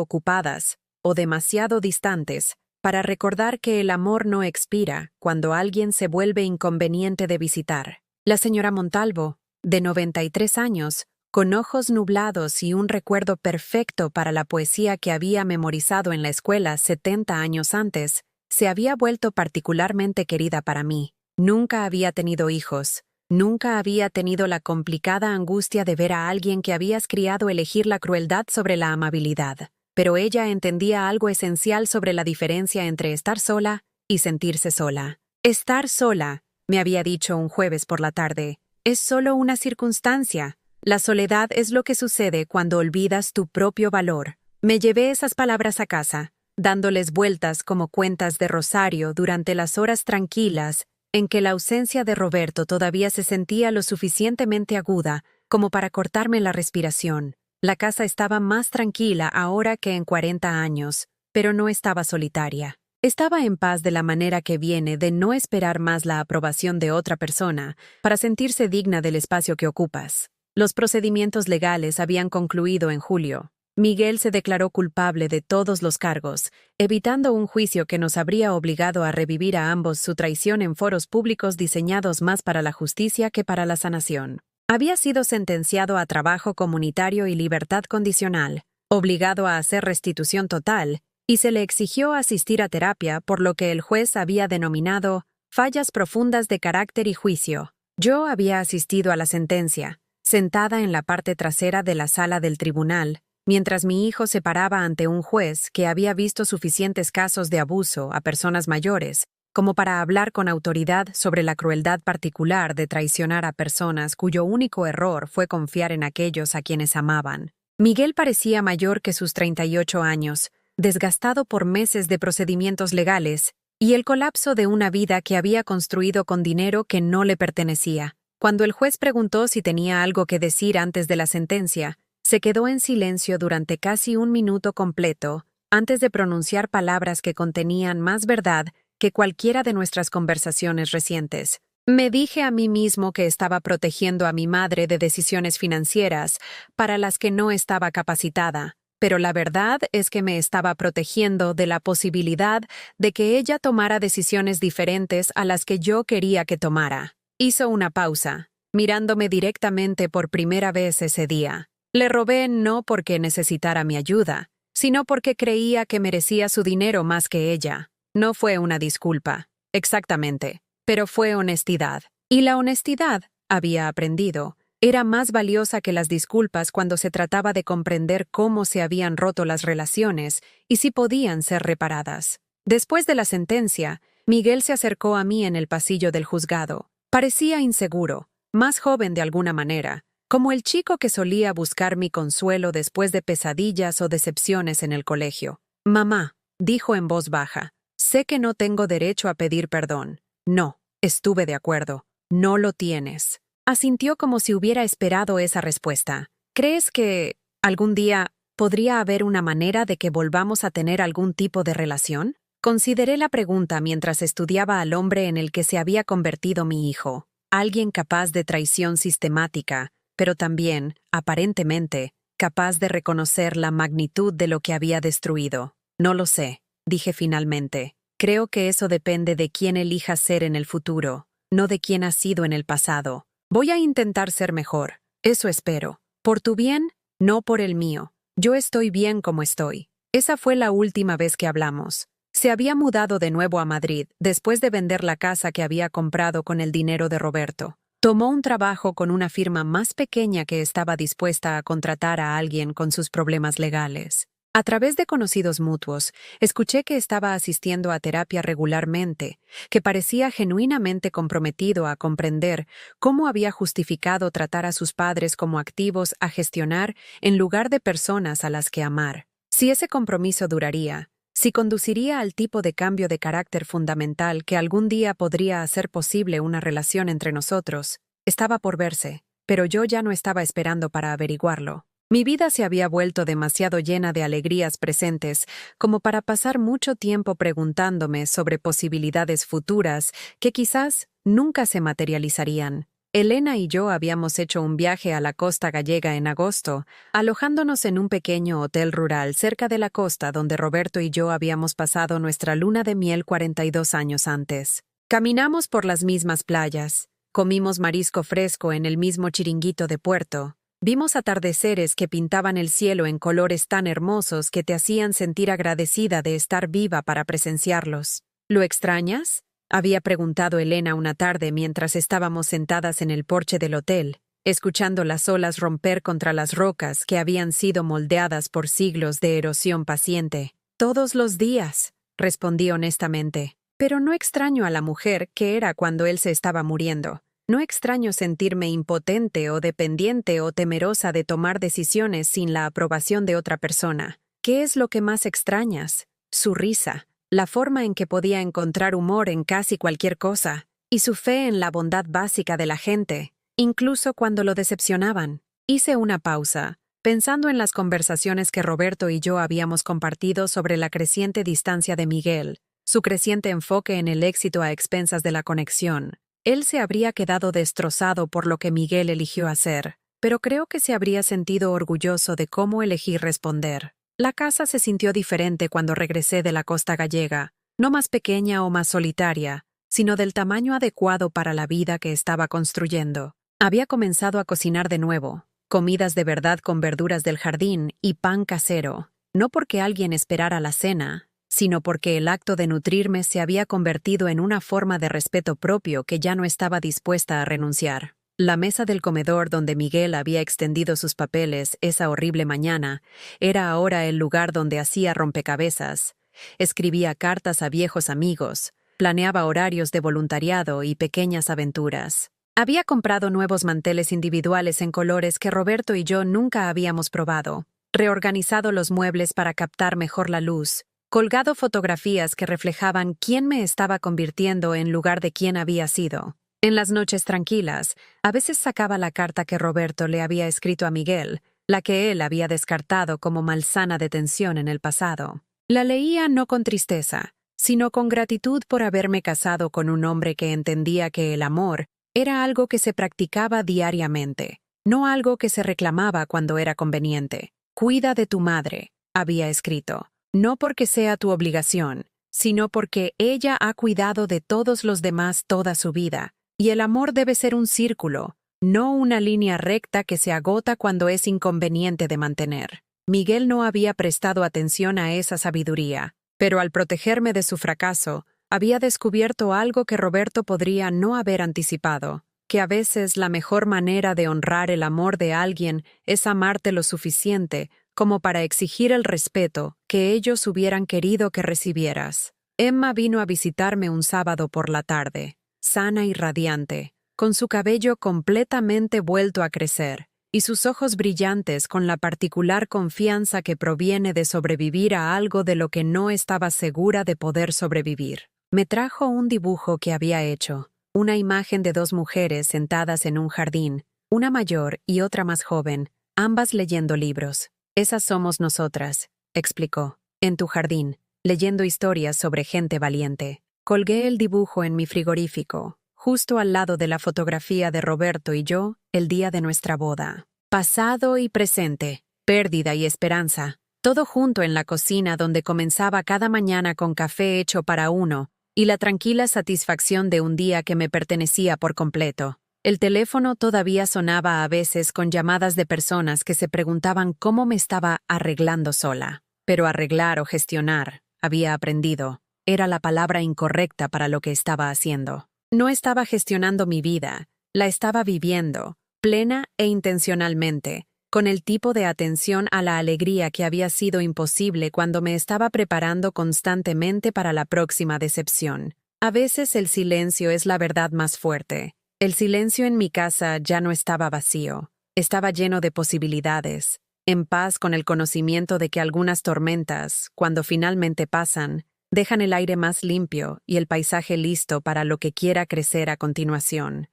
ocupadas o demasiado distantes para recordar que el amor no expira cuando alguien se vuelve inconveniente de visitar. La señora Montalvo, de 93 años, con ojos nublados y un recuerdo perfecto para la poesía que había memorizado en la escuela 70 años antes, se había vuelto particularmente querida para mí. Nunca había tenido hijos, nunca había tenido la complicada angustia de ver a alguien que habías criado elegir la crueldad sobre la amabilidad, pero ella entendía algo esencial sobre la diferencia entre estar sola y sentirse sola. Estar sola, me había dicho un jueves por la tarde, es solo una circunstancia. La soledad es lo que sucede cuando olvidas tu propio valor. Me llevé esas palabras a casa, dándoles vueltas como cuentas de rosario durante las horas tranquilas en que la ausencia de Roberto todavía se sentía lo suficientemente aguda como para cortarme la respiración. La casa estaba más tranquila ahora que en 40 años, pero no estaba solitaria. Estaba en paz de la manera que viene de no esperar más la aprobación de otra persona para sentirse digna del espacio que ocupas. Los procedimientos legales habían concluido en julio. Miguel se declaró culpable de todos los cargos, evitando un juicio que nos habría obligado a revivir a ambos su traición en foros públicos diseñados más para la justicia que para la sanación. Había sido sentenciado a trabajo comunitario y libertad condicional, obligado a hacer restitución total, y se le exigió asistir a terapia por lo que el juez había denominado fallas profundas de carácter y juicio. Yo había asistido a la sentencia, sentada en la parte trasera de la sala del tribunal, mientras mi hijo se paraba ante un juez que había visto suficientes casos de abuso a personas mayores como para hablar con autoridad sobre la crueldad particular de traicionar a personas cuyo único error fue confiar en aquellos a quienes amaban. Miguel parecía mayor que sus 38 años, desgastado por meses de procedimientos legales y el colapso de una vida que había construido con dinero que no le pertenecía. Cuando el juez preguntó si tenía algo que decir antes de la sentencia, se quedó en silencio durante casi un minuto completo antes de pronunciar palabras que contenían más verdad que cualquiera de nuestras conversaciones recientes. Me dije a mí mismo que estaba protegiendo a mi madre de decisiones financieras para las que no estaba capacitada, pero la verdad es que me estaba protegiendo de la posibilidad de que ella tomara decisiones diferentes a las que yo quería que tomara. Hizo una pausa, mirándome directamente por primera vez ese día. Le robé no porque necesitara mi ayuda, sino porque creía que merecía su dinero más que ella. No fue una disculpa, exactamente, pero fue honestidad. Y la honestidad, había aprendido, era más valiosa que las disculpas cuando se trataba de comprender cómo se habían roto las relaciones y si podían ser reparadas. Después de la sentencia, Miguel se acercó a mí en el pasillo del juzgado. Parecía inseguro, más joven de alguna manera, como el chico que solía buscar mi consuelo después de pesadillas o decepciones en el colegio. «Mamá», dijo en voz baja, Sé que no tengo derecho a pedir perdón. No, estuve de acuerdo. No lo tienes. Asintió como si hubiera esperado esa respuesta. ¿Crees que algún día podría haber una manera de que volvamos a tener algún tipo de relación? Consideré la pregunta mientras estudiaba al hombre en el que se había convertido mi hijo. Alguien capaz de traición sistemática, pero también, aparentemente, capaz de reconocer la magnitud de lo que había destruido. No lo sé, dije finalmente. Creo que eso depende de quién elijas ser en el futuro, no de quién has sido en el pasado. Voy a intentar ser mejor, eso espero. Por tu bien, no por el mío. Yo estoy bien como estoy. Esa fue la última vez que hablamos. Se había mudado de nuevo a Madrid después de vender la casa que había comprado con el dinero de Roberto. Tomó un trabajo con una firma más pequeña que estaba dispuesta a contratar a alguien con sus problemas legales. A través de conocidos mutuos, escuché que estaba asistiendo a terapia regularmente, que parecía genuinamente comprometido a comprender cómo había justificado tratar a sus padres como activos a gestionar en lugar de personas a las que amar. Si ese compromiso duraría, si conduciría al tipo de cambio de carácter fundamental que algún día podría hacer posible una relación entre nosotros, estaba por verse, pero yo ya no estaba esperando para averiguarlo. Mi vida se había vuelto demasiado llena de alegrías presentes como para pasar mucho tiempo preguntándome sobre posibilidades futuras que quizás nunca se materializarían. Elena y yo habíamos hecho un viaje a la costa gallega en agosto, alojándonos en un pequeño hotel rural cerca de la costa donde Roberto y yo habíamos pasado nuestra luna de miel 42 años antes. Caminamos por las mismas playas, comimos marisco fresco en el mismo chiringuito de puerto, vimos atardeceres que pintaban el cielo en colores tan hermosos que te hacían sentir agradecida de estar viva para presenciarlos. ¿Lo extrañas?, había preguntado Elena una tarde mientras estábamos sentadas en el porche del hotel, escuchando las olas romper contra las rocas que habían sido moldeadas por siglos de erosión paciente. Todos los días, respondí honestamente. Pero no extraño a la mujer que era cuando él se estaba muriendo. No extraño sentirme impotente o dependiente o temerosa de tomar decisiones sin la aprobación de otra persona. ¿Qué es lo que más extrañas? Su risa. La forma en que podía encontrar humor en casi cualquier cosa, y su fe en la bondad básica de la gente, incluso cuando lo decepcionaban. Hice una pausa, pensando en las conversaciones que Roberto y yo habíamos compartido sobre la creciente distancia de Miguel, su creciente enfoque en el éxito a expensas de la conexión. Él se habría quedado destrozado por lo que Miguel eligió hacer, pero creo que se habría sentido orgulloso de cómo elegí responder. La casa se sintió diferente cuando regresé de la costa gallega, no más pequeña o más solitaria, sino del tamaño adecuado para la vida que estaba construyendo. Había comenzado a cocinar de nuevo, comidas de verdad con verduras del jardín y pan casero, no porque alguien esperara la cena, sino porque el acto de nutrirme se había convertido en una forma de respeto propio que ya no estaba dispuesta a renunciar. La mesa del comedor donde Miguel había extendido sus papeles esa horrible mañana era ahora el lugar donde hacía rompecabezas, escribía cartas a viejos amigos, planeaba horarios de voluntariado y pequeñas aventuras. Había comprado nuevos manteles individuales en colores que Roberto y yo nunca habíamos probado, reorganizado los muebles para captar mejor la luz, colgado fotografías que reflejaban quién me estaba convirtiendo en lugar de quién había sido. En las noches tranquilas, a veces sacaba la carta que Roberto le había escrito a Miguel, la que él había descartado como malsana de tensión en el pasado. La leía no con tristeza, sino con gratitud por haberme casado con un hombre que entendía que el amor era algo que se practicaba diariamente, no algo que se reclamaba cuando era conveniente. Cuida de tu madre, había escrito, no porque sea tu obligación, sino porque ella ha cuidado de todos los demás toda su vida. Y el amor debe ser un círculo, no una línea recta que se agota cuando es inconveniente de mantener. Miguel no había prestado atención a esa sabiduría, pero al protegerme de su fracaso, había descubierto algo que Roberto podría no haber anticipado, que a veces la mejor manera de honrar el amor de alguien es amarte lo suficiente como para exigir el respeto que ellos hubieran querido que recibieras. Emma vino a visitarme un sábado por la tarde, sana y radiante, con su cabello completamente vuelto a crecer, y sus ojos brillantes con la particular confianza que proviene de sobrevivir a algo de lo que no estaba segura de poder sobrevivir. Me trajo un dibujo que había hecho, una imagen de dos mujeres sentadas en un jardín, una mayor y otra más joven, ambas leyendo libros. Esas somos nosotras, explicó, en tu jardín, leyendo historias sobre gente valiente. Colgué el dibujo en mi frigorífico, justo al lado de la fotografía de Roberto y yo el día de nuestra boda. Pasado y presente, pérdida y esperanza, todo junto en la cocina donde comenzaba cada mañana con café hecho para uno y la tranquila satisfacción de un día que me pertenecía por completo. El teléfono todavía sonaba a veces con llamadas de personas que se preguntaban cómo me estaba arreglando sola. Pero arreglar o gestionar, había aprendido, era la palabra incorrecta para lo que estaba haciendo. No estaba gestionando mi vida, la estaba viviendo, plena e intencionalmente, con el tipo de atención a la alegría que había sido imposible cuando me estaba preparando constantemente para la próxima decepción. A veces el silencio es la verdad más fuerte. El silencio en mi casa ya no estaba vacío, estaba lleno de posibilidades, en paz con el conocimiento de que algunas tormentas, cuando finalmente pasan, dejan el aire más limpio y el paisaje listo para lo que quiera crecer a continuación.